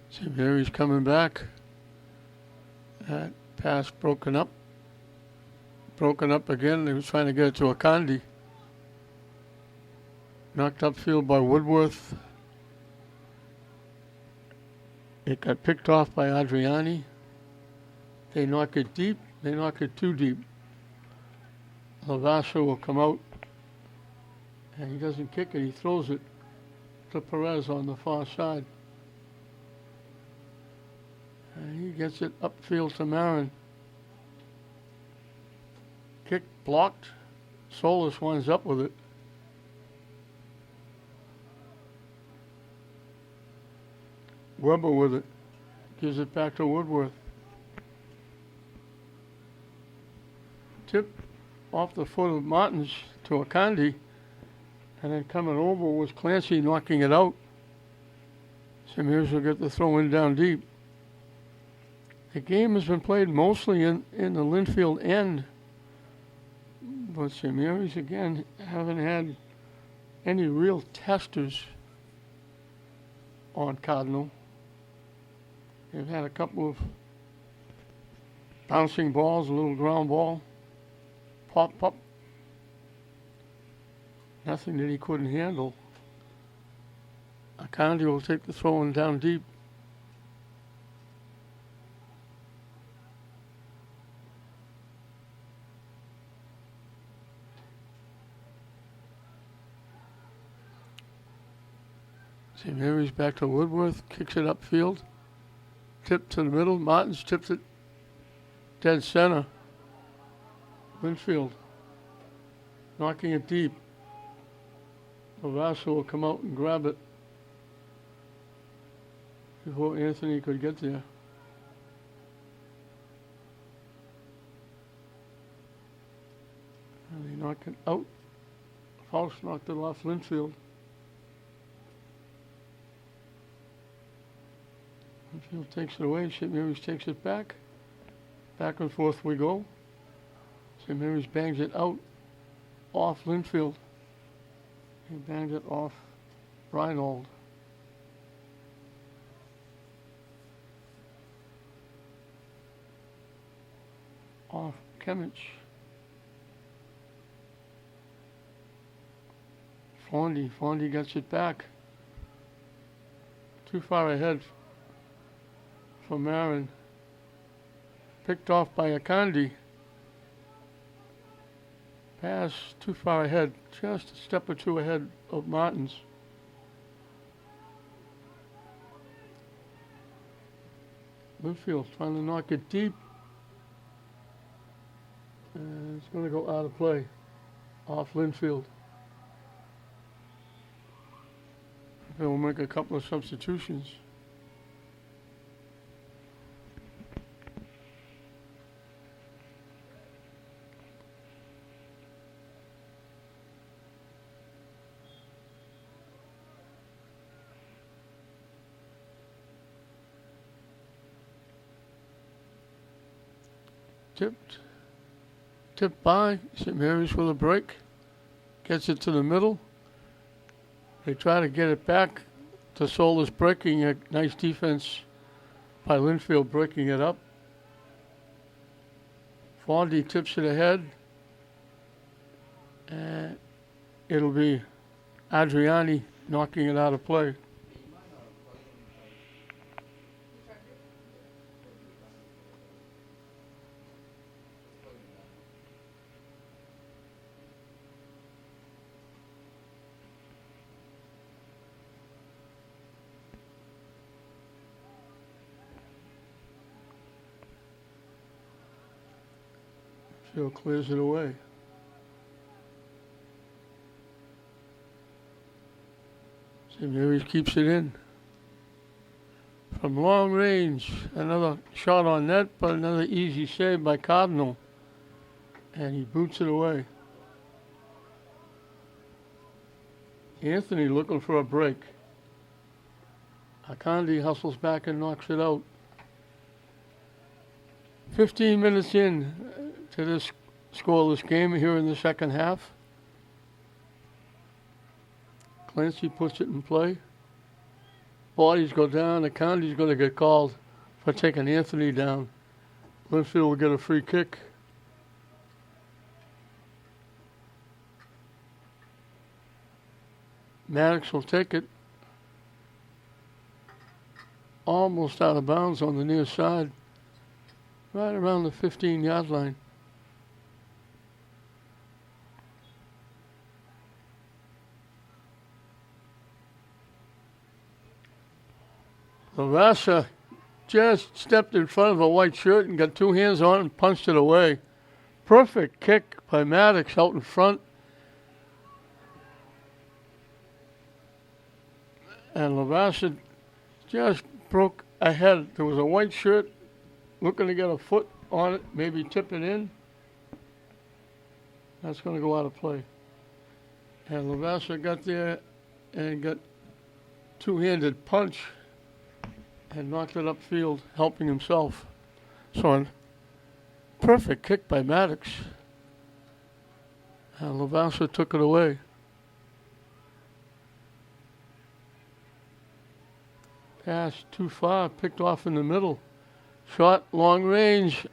St. Mary's coming back. That pass broken up. Broken up again. They was trying to get it to Akandi. Knocked upfield by Woodworth. It got picked off by Adriani. They knock it deep. They knock it too deep. Lavasha will come out. And he doesn't kick it. He throws it to Perez on the far side. And he gets it upfield to Marin. Kick blocked. Solis winds up with it. Weber with it. Gives it back to Woodworth. Tip off the foot of Martins to Akandi. And then coming over was Clancy knocking it out. St. Mary's will get the throw in down deep. The game has been played mostly in the Lynnfield end, but St. Mary's again haven't had any real testers on Cardinal. They've had a couple of bouncing balls, a little ground ball, pop. Nothing that he couldn't handle. Akandi will take the throw in down deep. St. Mary's back to Woodworth, kicks it upfield, tip to the middle. Martins tips it dead center. Lynnfield knocking it deep. Lavasha will come out and grab it before Anthony could get there. And they knock it out. Faust knocked it off Lynnfield. Lynnfield takes it away. St. Mary's takes it back. Back and forth we go. St. Mary's bangs it out off Lynnfield. He banged it off Reinhold. Off Kimmich. Fondy gets it back. Too far ahead for Marin. Picked off by Akandi. Pass too far ahead, just a step or two ahead of Martins. Lynnfield trying to knock it deep. And it's going to go out of play off Lynnfield. They'll make a couple of substitutions. Tipped by St. Mary's with a break. Gets it to the middle. They try to get it back to Solis breaking a nice defense by Lynnfield breaking it up. Fondy tips it ahead. And it'll be Adriani knocking it out of play. Phil clears it away. St. Mary's keeps it in. From long range, another shot on net, but another easy save by Cardinal. And he boots it away. Anthony looking for a break. Akandi hustles back and knocks it out. 15 minutes in to this scoreless game here in the second half. Clancy puts it in play. Bodies go down. Akandi's going to get called for taking Anthony down. Lynnfield will get a free kick. Maddox will take it. Almost out of bounds on the near side. Right around the 15-yard line. Lavassa just stepped in front of a white shirt and got two hands on it and punched it away. Perfect kick by Maddox out in front. And Lavassa just broke ahead. There was a white shirt looking to get a foot on it, maybe tip it in. That's going to go out of play. And Lavassa got there and got two-handed punch and knocked it upfield, helping himself. So a perfect kick by Maddox. And Lavassa took it away. Pass too far, picked off in the middle. Shot long range.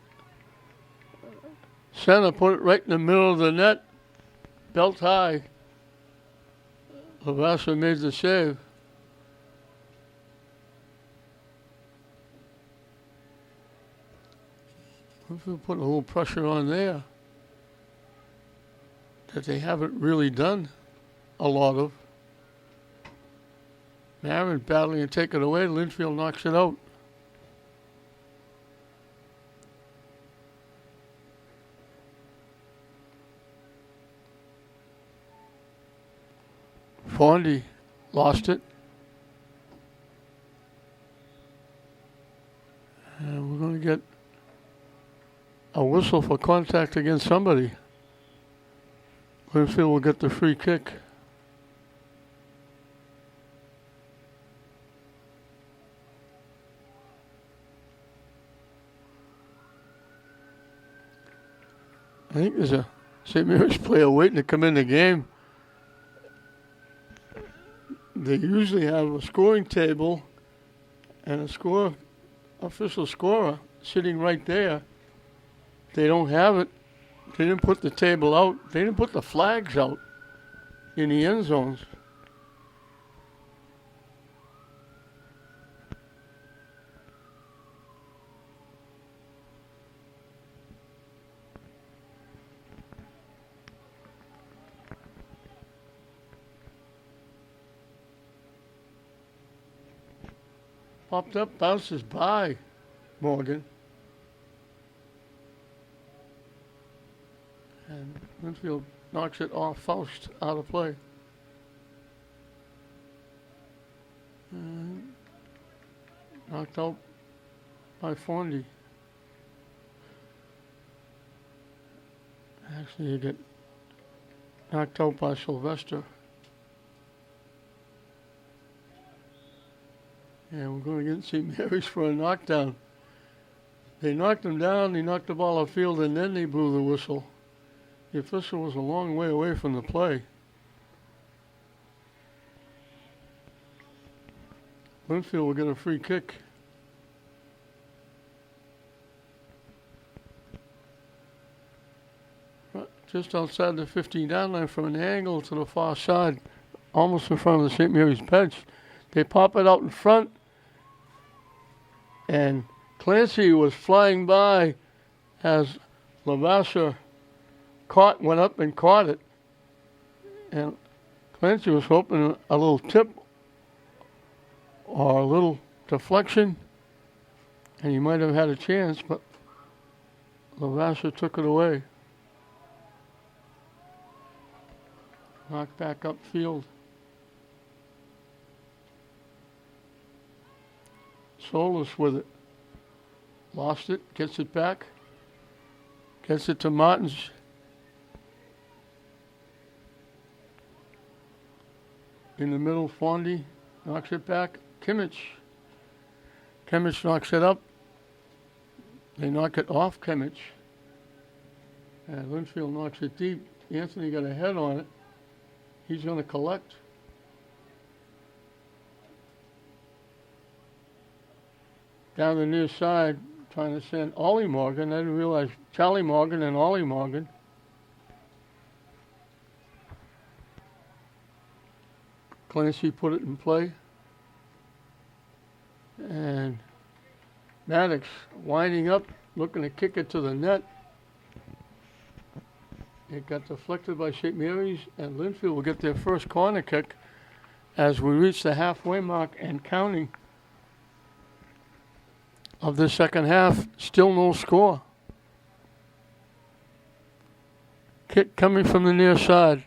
Center put it right in the middle of the net. Belt high. Lavassa made the save. We'll put a little pressure on there that they haven't really done a lot of. Marin battling to take it away. Lynnfield knocks it out. Fondy lost it. And we're going to get a whistle for contact against somebody. Lynnfield will get the free kick. I think there's a St. Mary's player waiting to come in the game. They usually have a scoring table and a official scorer sitting right there. They don't have it. They didn't put the table out. They didn't put the flags out. in the end zones. Popped up, bounces by Morgan. And Lynnfield knocks it off Faust, out of play. And knocked out by Fondy. Actually, you get knocked out by Sylvester. And we're going to get St. Mary's for a knockdown. They knocked him down, they knocked the ball upfield, and then they blew the whistle. The official was a long way away from the play. Lynnfield will get a free kick. Just outside the 15-yard line from an angle to the far side, almost in front of the St. Mary's bench. They pop it out in front, and Clancy was flying by as Lavasser went up and caught it. And Clancy was hoping a little tip or a little deflection, and he might have had a chance, but Lavasser took it away. Knocked back upfield. Solus with it. Lost it, gets it back. Gets it to Martins. In the middle, Fondy knocks it back. Kimmich knocks it up. They knock it off Kimmich. And Lynnfield knocks it deep. Anthony got a head on it. He's going to collect. Down the near side, trying to send Ollie Morgan. I didn't realize Charlie Morgan and Ollie Morgan. Clancy put it in play. And Maddox winding up, looking to kick it to the net. It got deflected by St. Mary's, and Lynnfield will get their first corner kick as we reach the halfway mark and counting of the second half. Still no score. Kick coming from the near side.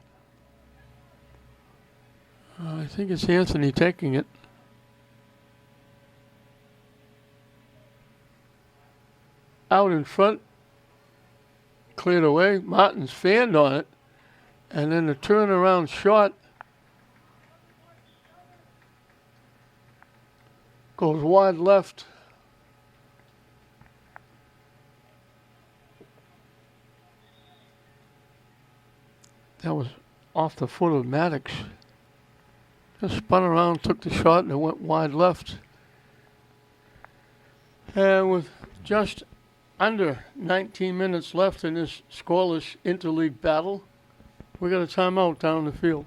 I think it's Anthony taking it. Out in front. Cleared away. Martins fanned on it. And then the turnaround shot goes wide left. That was off the foot of Maddox. Just spun around, took the shot, and it went wide left. And with just under 19 minutes left in this scoreless interleague battle, we got a timeout down the field.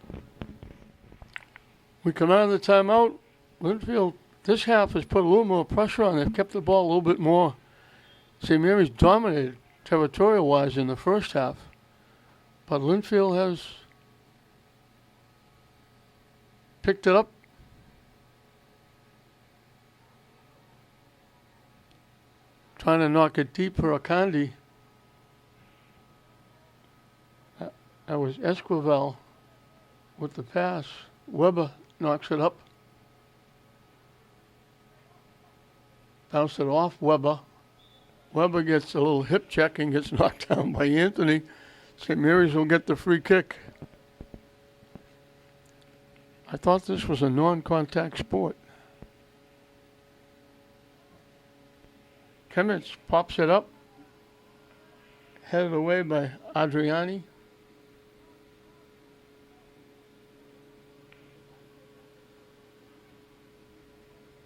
We come out of the timeout. Lynnfield, this half has put a little more pressure on. They've kept the ball a little bit more. St. Mary's dominated territorial-wise in the first half. But Lynnfield has picked it up. Trying to knock it deep for Akandi. That was Esquivel with the pass. Weber knocks it up. Bounced it off Weber. Weber gets a little hip check and gets knocked down by Anthony. St. Mary's will get the free kick. I thought this was a non-contact sport. Kimmich pops it up. Headed away by Adriani.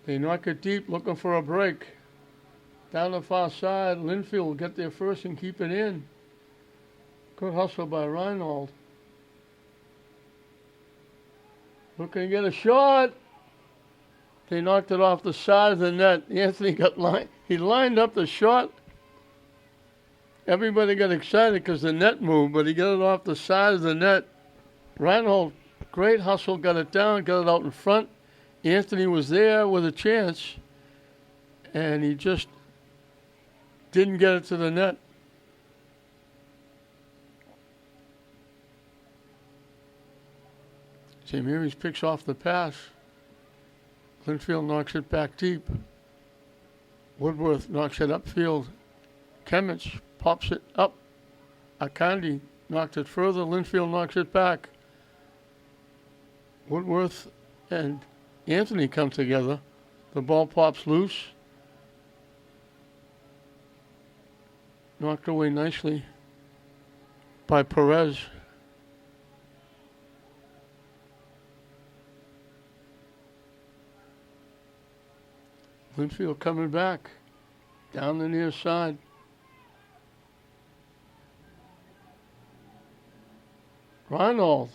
They knock it deep, looking for a break. Down the far side, Lynnfield will get there first and keep it in. Good hustle by Reinhold. Looking to get a shot. They knocked it off the side of the net. Anthony he lined up the shot. Everybody got excited because the net moved, but he got it off the side of the net. Reinhold, great hustle, got it down, got it out in front. Anthony was there with a chance, and he just didn't get it to the net. St. Mary's picks off the pass. Lynnfield knocks it back deep. Woodworth knocks it upfield. Kemich pops it up. Akandi knocked it further. Lynnfield knocks it back. Woodworth and Anthony come together. The ball pops loose. Knocked away nicely by Perez. Lynnfield coming back down the near side. Reinhold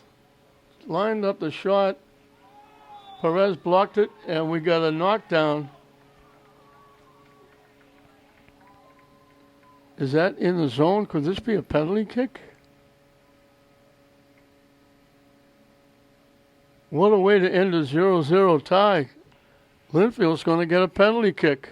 lined up the shot. Perez blocked it, and we got a knockdown. Is that in the zone? Could this be a penalty kick? What a way to end a 0-0 tie. Lynnfield's going to get a penalty kick.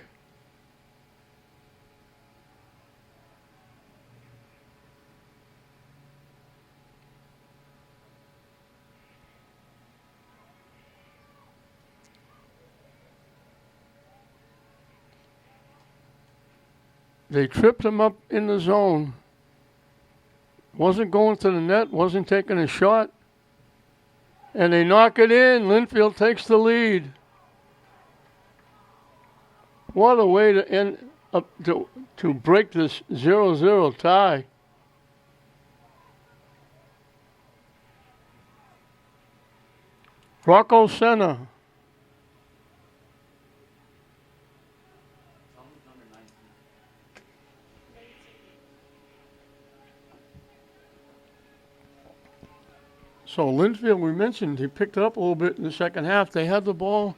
They tripped him up in the zone. Wasn't going to the net, wasn't taking a shot. And they knock it in. Lynnfield takes the lead. What a way to end up to break this 0-0 tie. Rocco Senna. So Lynnfield, we mentioned, he picked it up a little bit in the second half. They had the ball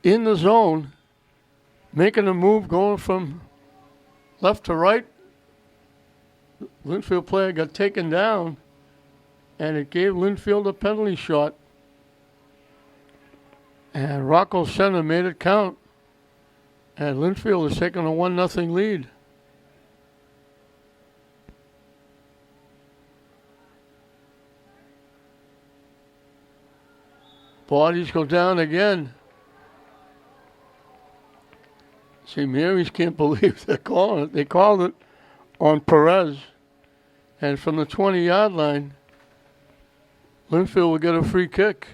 in the zone, making a move, going from left to right. Lynnfield player got taken down, and it gave Lynnfield a penalty shot. And Rocco Senna made it count. And Lynnfield is taking a 1-0 lead. Bodies go down again. St. Mary's can't believe they're calling it. They called it on Perez. And from the 20-yard line, Lynnfield will get a free kick.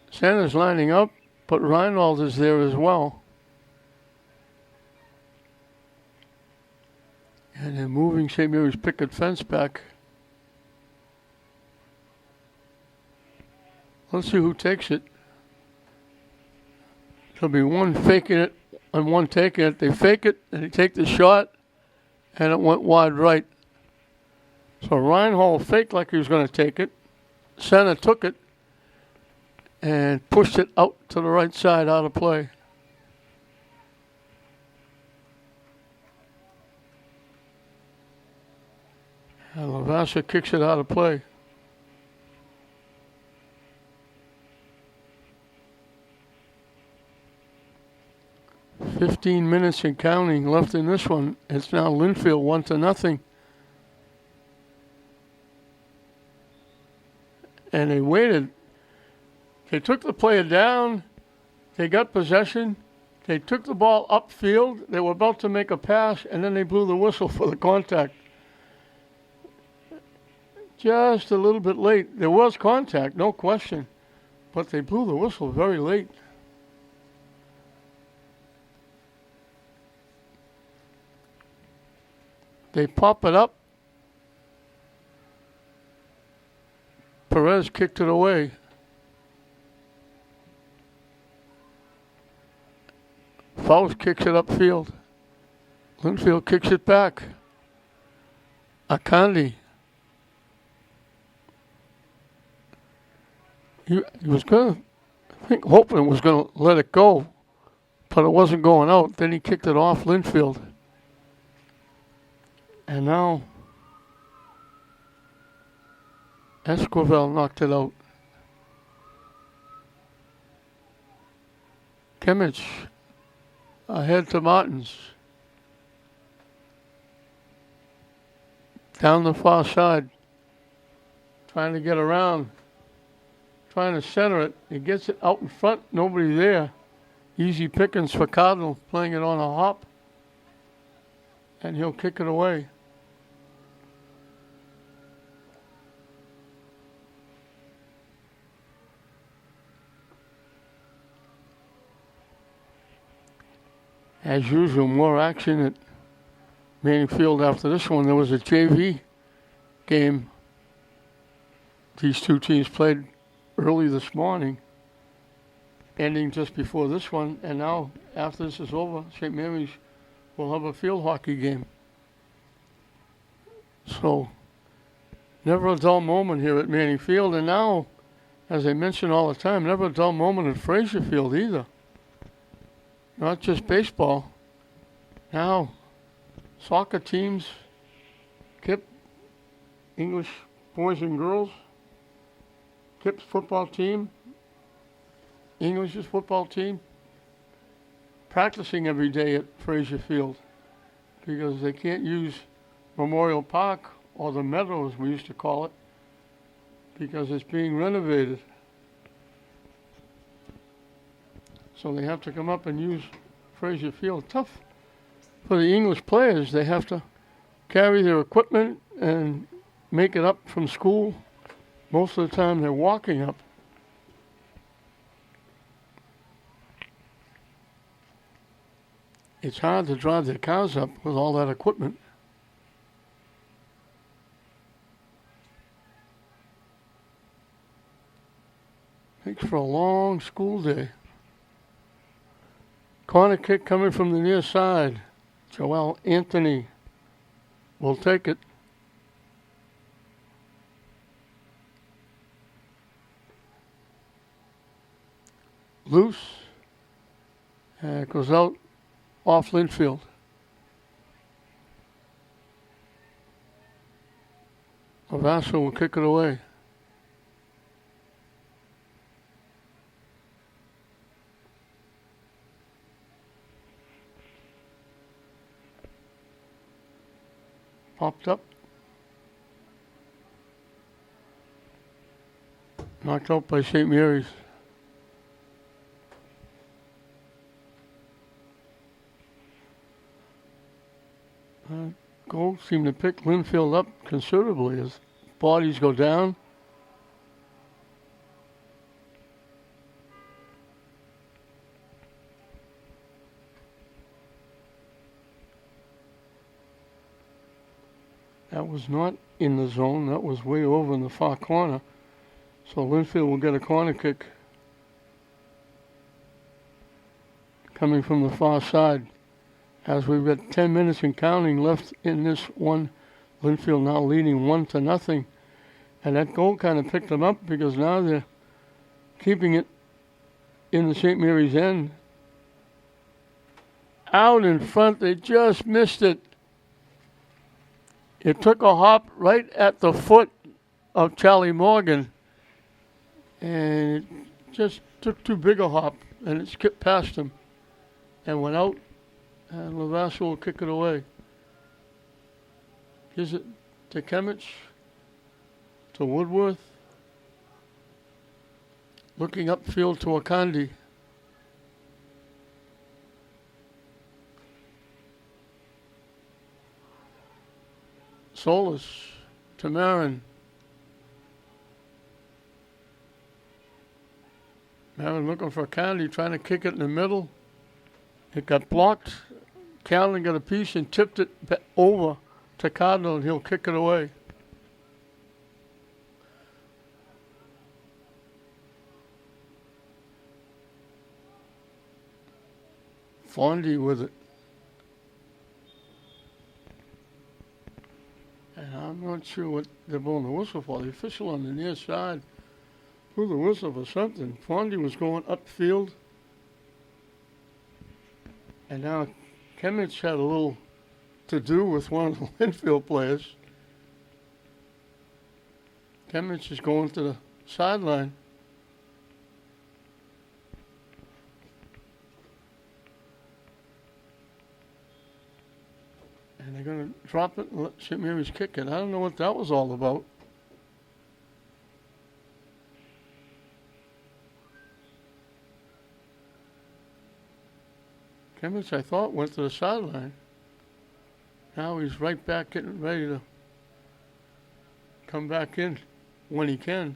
Santa's lining up, but Reinhold is there as well. And they're moving St. Mary's picket fence back. Let's see who takes it. There'll be one faking it and one taking it. They fake it, and they take the shot, and it went wide right. So Reinhold faked like he was going to take it. Senna took it and pushed it out to the right side out of play. And Lavassa kicks it out of play. $15 minutes and counting left in this one. It's now Lynnfield 1-0. And they waited. They took the player down. They got possession. They took the ball upfield. They were about to make a pass, and then they blew the whistle for the contact. Just a little bit late. There was contact, no question, but they blew the whistle very late. They pop it up. Perez kicked it away. Faust kicks it upfield. Lynnfield kicks it back. Akandi. He was going to, I think, hoping it was going to let it go, but it wasn't going out. Then he kicked it off Lynnfield. And now Esquivel knocked it out. Kimmich ahead to Martins. Down the far side. Trying to get around. Trying to center it. He gets it out in front. Nobody there. Easy pickings for Cardinal. Playing it on a hop. And he'll kick it away. As usual, more action at Lynnfield after this one. There was a JV game these two teams played early this morning, ending just before this one. And now, after this is over, St. Mary's will have a field hockey game. So, never a dull moment here at Lynnfield. And now, as I mention all the time, never a dull moment at Fraser Field either. Not just baseball. Now, soccer teams, KIP, English boys and girls, KIP's football team, English's football team, practicing every day at Fraser Field because they can't use Memorial Park or the Meadows, we used to call it, because it's being renovated. So they have to come up and use Fraser Field. Tough for the English players. They have to carry their equipment and make it up from school. Most of the time they're walking up. It's hard to drive their cars up with all that equipment. Makes for a long school day. Corner kick coming from the near side. Joel Anthony will take it. Loose. And it goes out off Lynnfield. Lavassa will kick it away. Popped up. Knocked out by St. Mary's. Gold seemed to pick Lynnfield up considerably as bodies go down. That was not in the zone. That was way over in the far corner. So Lynnfield will get a corner kick coming from the far side. As we've got 10 minutes and counting left in this one, Lynnfield now leading 1-0. And that goal kind of picked them up because now they're keeping it in the St. Mary's end. Out in front, they just missed it. It took a hop right at the foot of Charlie Morgan. And it just took too big a hop, and it skipped past him and went out. And Lavassa will kick it away. Gives it to Kimmich, to Woodworth. Looking upfield to Akandi. Solis to Marin. Marin looking for Akandi, trying to kick it in the middle. It got blocked. Callan got a piece and tipped it over to Cardinal, and he'll kick it away. Fondy with it. And I'm not sure what they're blowing the whistle for. The official on the near side blew the whistle for something. Fondy was going upfield. And now Kimmich had a little to do with one of the Lynnfield players. Kimmich is going to the sideline. And they're going to drop it and let St. Mary's kick it. I don't know what that was all about. Kimmich, I thought, went to the sideline. Now he's right back getting ready to come back in when he can.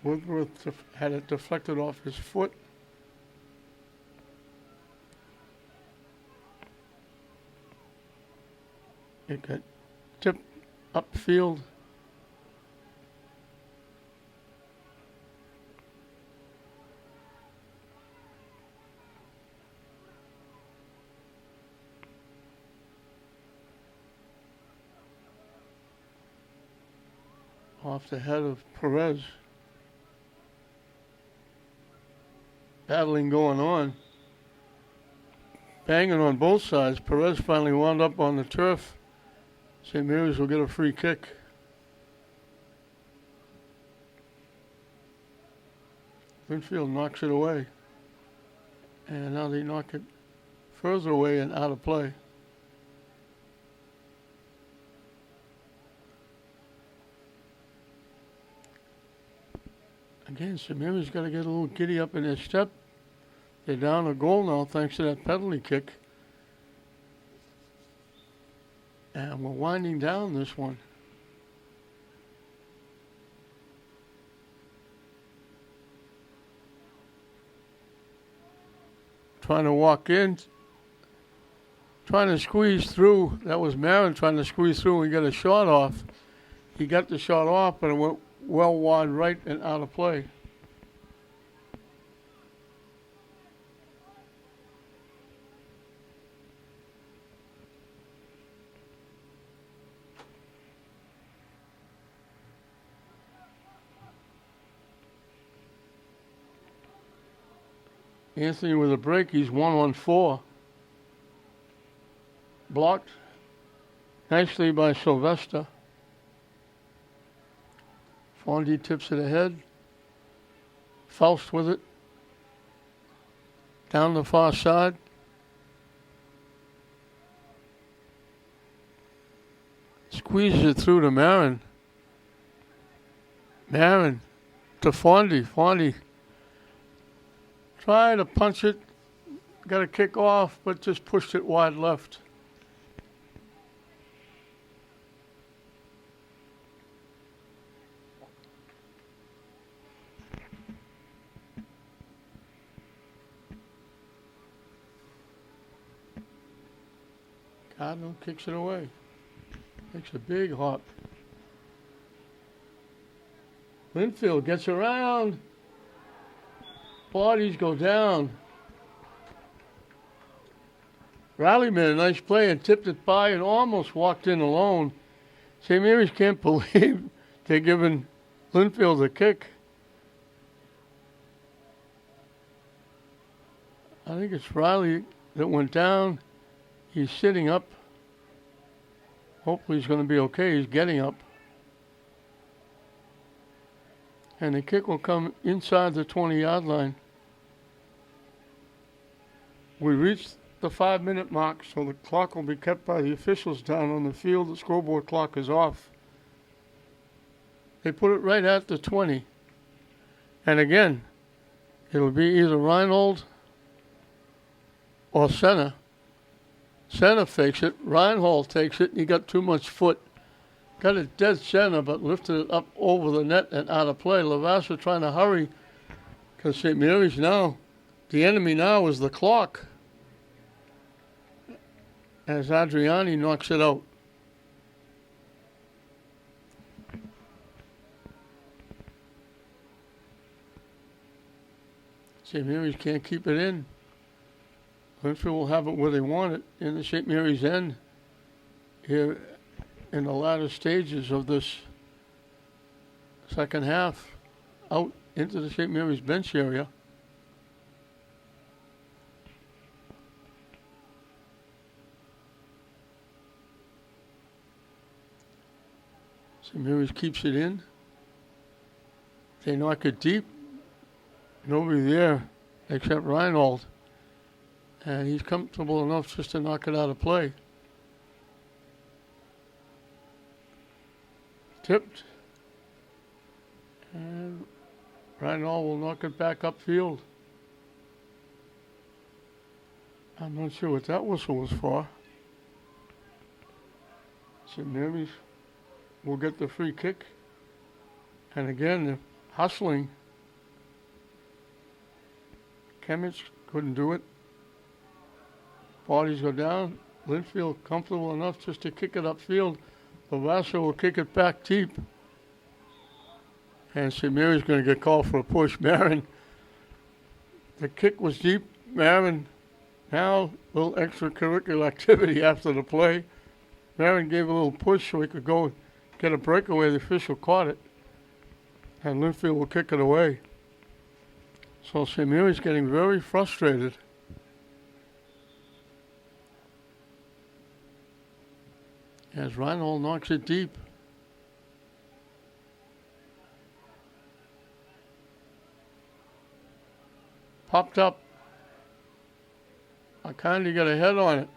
Woodworth had it deflected off his foot. It got tipped upfield. Off the head of Perez. Battling going on. Banging on both sides. Perez finally wound up on the turf. St. Mary's will get a free kick. Lynnfield knocks it away. And now they knock it further away and out of play. Again, St. Mary's got to get a little giddy up in their step. They're down a goal now thanks to that penalty kick. And we're winding down this one. Trying to walk in. Trying to squeeze through. That was Marin trying to squeeze through and get a shot off. He got the shot off, but it went well wide right and out of play. Anthony with a break. He's 1-on-4. Blocked nicely by Sylvester. Fondy tips it ahead. Faust with it. Down the far side. Squeezes it through to Marin. Marin to Fondy. Fondy tried to punch it. Got a kick off, but just pushed it wide left. Cardinal kicks it away. Makes a big hop. Lynnfield gets around. Bodies go down. Riley made a nice play and tipped it by and almost walked in alone. St. Mary's can't believe they're giving Lynnfield a kick. I think it's Riley that went down. He's sitting up. Hopefully he's going to be okay. He's getting up. And the kick will come inside the 20-yard line. We reached the 5-minute mark, so the clock will be kept by the officials down on the field. The scoreboard clock is off. They put it right at the 20. And again, it'll be either Reinhold or Senna. Senna fakes it. Reinhold takes it. He got too much foot. Got it dead center, but lifted it up over the net and out of play. Lavassa trying to hurry because St. Mary's now, the enemy now is the clock. As Adriani knocks it out. St. Mary's can't keep it in. Lynnfield will have it where they want it, in the St. Mary's end, here in the latter stages of this second half, out into the St. Mary's bench area. St. Mary's keeps it in. They knock it deep. Nobody there except Reinhold. And he's comfortable enough just to knock it out of play. Tipped. And Reinhold will knock it back upfield. I'm not sure what that whistle was for. St. Mary's will get the free kick. And again, the hustling. Kimmich couldn't do it. Bodies go down. Lynnfield comfortable enough just to kick it upfield. Lavassa will kick it back deep. And St. Mary's going to get called for a push. Marin, the kick was deep. Marin, now a little extracurricular activity after the play. Marin gave a little push so he could go get a breakaway. The official caught it. And Lynnfield will kick it away. So St. Mary's getting very frustrated. As Reinhold knocks it deep. Popped up. Akandi got a head on it.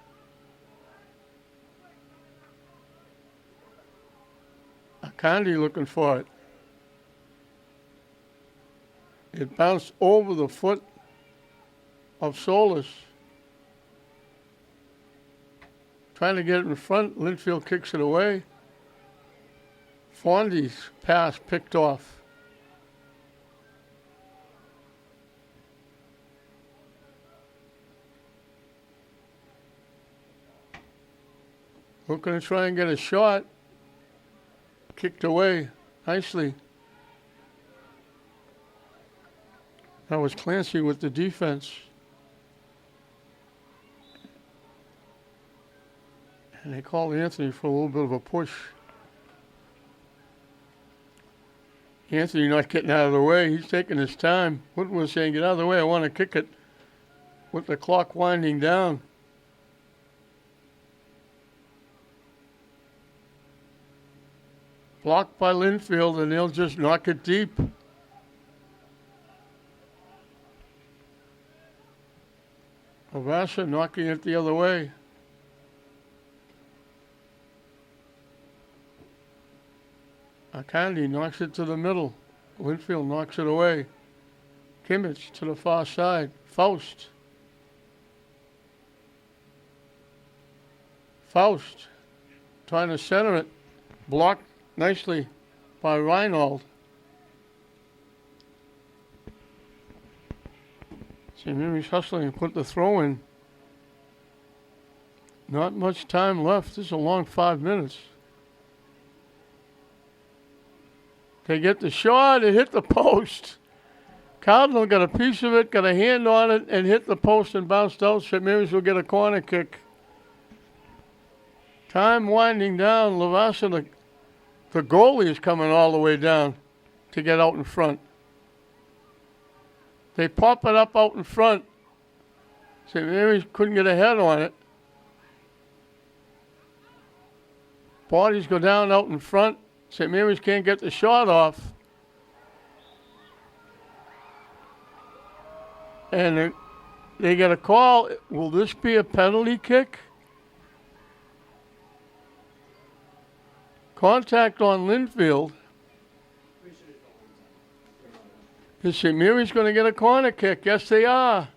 Akandi looking for it. It bounced over the foot of Solis. Trying to get it in front. Lynnfield kicks it away. Fondy's pass picked off. Looking to try and get a shot. Kicked away nicely. That was Clancy with the defense. And they called Anthony for a little bit of a push. Anthony not getting out of the way. He's taking his time. Woodward was saying, get out of the way. I want to kick it with the clock winding down. Blocked by Lynnfield, and they'll just knock it deep. Lavassa knocking it the other way. Akandi knocks it to the middle. Lynnfield knocks it away. Kimmich to the far side. Faust. Faust trying to center it. Blocked nicely by Reinhold. St. Mary's hustling and put the throw in. Not much time left. This is a long 5 minutes. They get the shot. It hit the post. Cardinal got a piece of it, got a hand on it, and hit the post and bounced out. St. Mary's will get a corner kick. Time winding down. Lavassa, the goalie, is coming all the way down to get out in front. They pop it up out in front. St. Mary's couldn't get a head on it. Bodies go down out in front. St. Mary's can't get the shot off. And they get a call. Will this be a penalty kick? Contact on Lynnfield. Is St. Mary's going to get a corner kick? Yes, they are.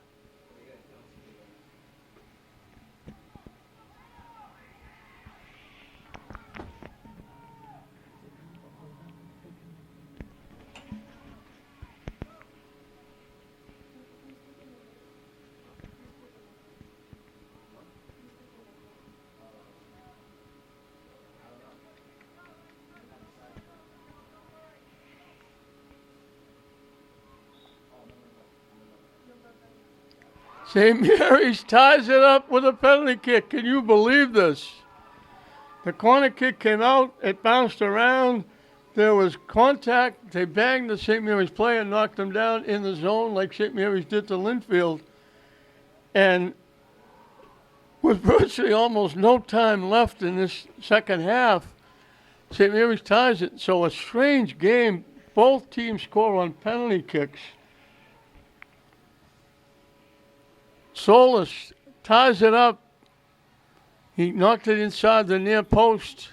St. Mary's ties it up with a penalty kick. Can you believe this? The corner kick came out. It bounced around. There was contact. They banged the St. Mary's player, knocked him down in the zone like St. Mary's did to Lynnfield. And with virtually almost no time left in this second half, St. Mary's ties it. So a strange game. Both teams score on penalty kicks. Solis ties it up. He knocked it inside the near post.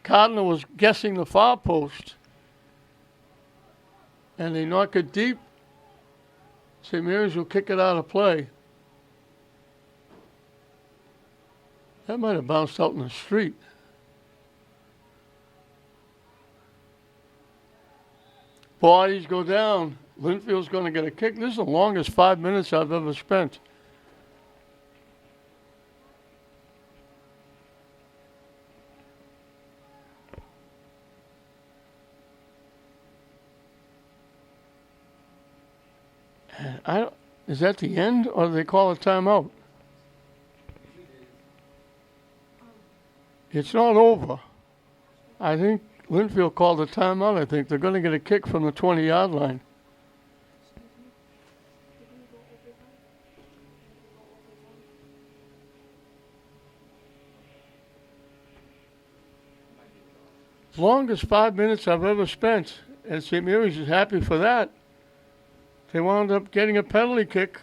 Cardinal was guessing the far post. And they knock it deep. St. Mary's will kick it out of play. That might have bounced out in the street. Bodies go down. Lynnfield's going to get a kick. This is the longest 5 minutes I've ever spent. Is that the end, or do they call a timeout? It's not over. I think Lynnfield called a timeout. I think they're going to get a kick from the 20-yard line. Longest 5 minutes I've ever spent, and St. Mary's is happy for that. They wound up getting a penalty kick,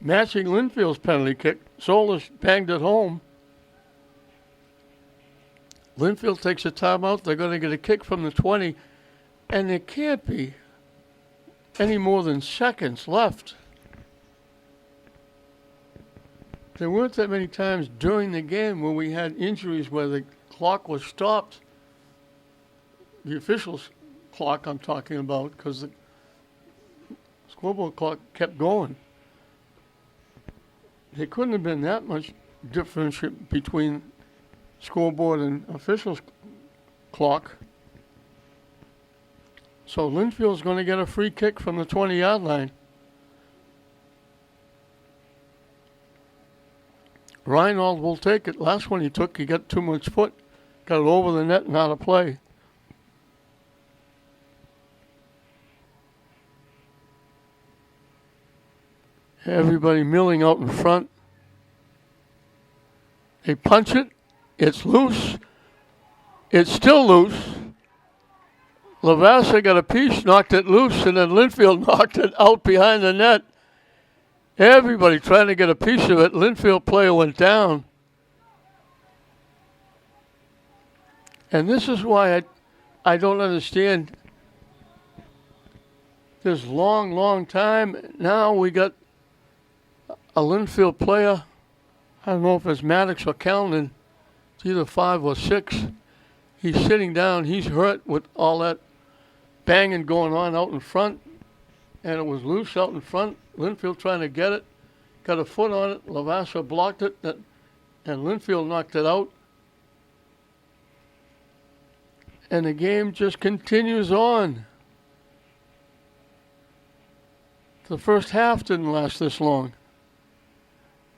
matching Lynnfield's penalty kick. Solis banged it home. Lynnfield takes a timeout. They're going to get a kick from the 20, and there can't be any more than seconds left. There weren't that many times during the game where we had injuries where the clock was stopped. The officials' clock I'm talking about, because the scoreboard clock kept going. There couldn't have been that much difference between scoreboard and officials' clock. So Lynnfield's going to get a free kick from the 20-yard line. Reinhold will take it. Last one he took, he got too much foot. Got it over the net and out of play. Everybody milling out in front. They punch it. It's loose. It's still loose. Lavassa got a piece, knocked it loose, and then Lynnfield knocked it out behind the net. Everybody trying to get a piece of it. Lynnfield player went down. And this is why I don't understand this long time. Now we got a Lynnfield player. I don't know if it's Maddox or Callan. It's either 5 or 6. He's sitting down. He's hurt with all that banging going on out in front. And it was loose out in front. Lynnfield trying to get it. Got a foot on it. Lavassa blocked it. And Lynnfield knocked it out. And the game just continues on. The first half didn't last this long.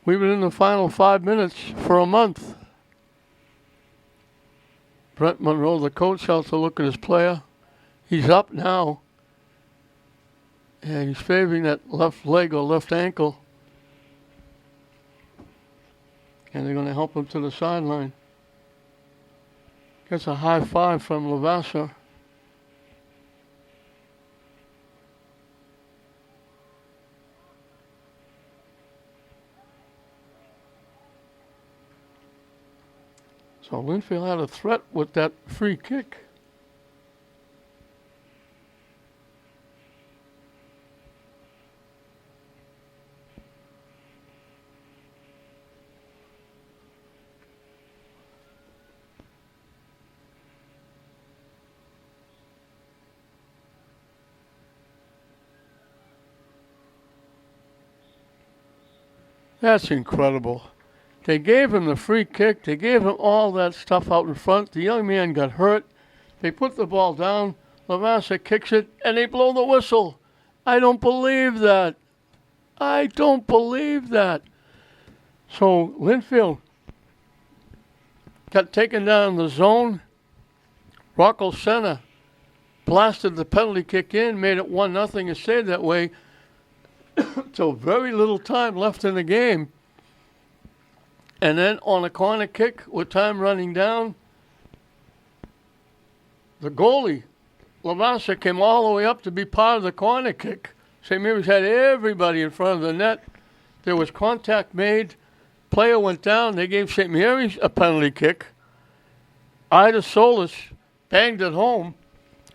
We've been in the final 5 minutes for a month. Brent Monroe, the coach, out to look at his player. He's up now. And he's favoring that left leg or left ankle. And they're going to help him to the sideline. Gets a high five from Lavassa. So Lynnfield had a threat with that free kick. That's incredible. They gave him the free kick. They gave him all that stuff out in front. The young man got hurt. They put the ball down. Lavassa kicks it, and they blow the whistle. I don't believe that. I don't believe that. So Lynnfield got taken down in the zone. Rocco Senna blasted the penalty kick in, made it 1-0, and stayed that way till very little time left in the game. And then on a corner kick with time running down, the goalie, Lavassa, came all the way up to be part of the corner kick. St. Mary's had everybody in front of the net. There was contact made. Player went down. They gave St. Mary's a penalty kick. Ida Solis banged it home.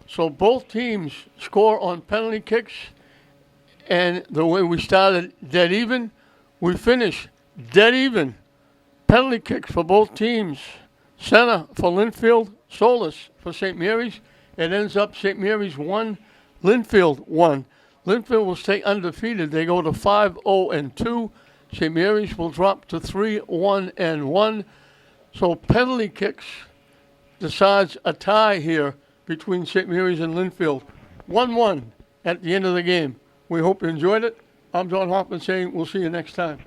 So both teams score on penalty kicks. And the way we started dead even, we finish dead even. Penalty kicks for both teams. Senna for Lynnfield, Solis for St. Mary's. It ends up St. Mary's 1, Lynnfield 1. Lynnfield will stay undefeated. They go to 5-0-2. St. Mary's will drop to 3-1-1. So penalty kicks decides a tie here between St. Mary's and Lynnfield. 1-1 at the end of the game. We hope you enjoyed it. I'm John Hoffman saying we'll see you next time.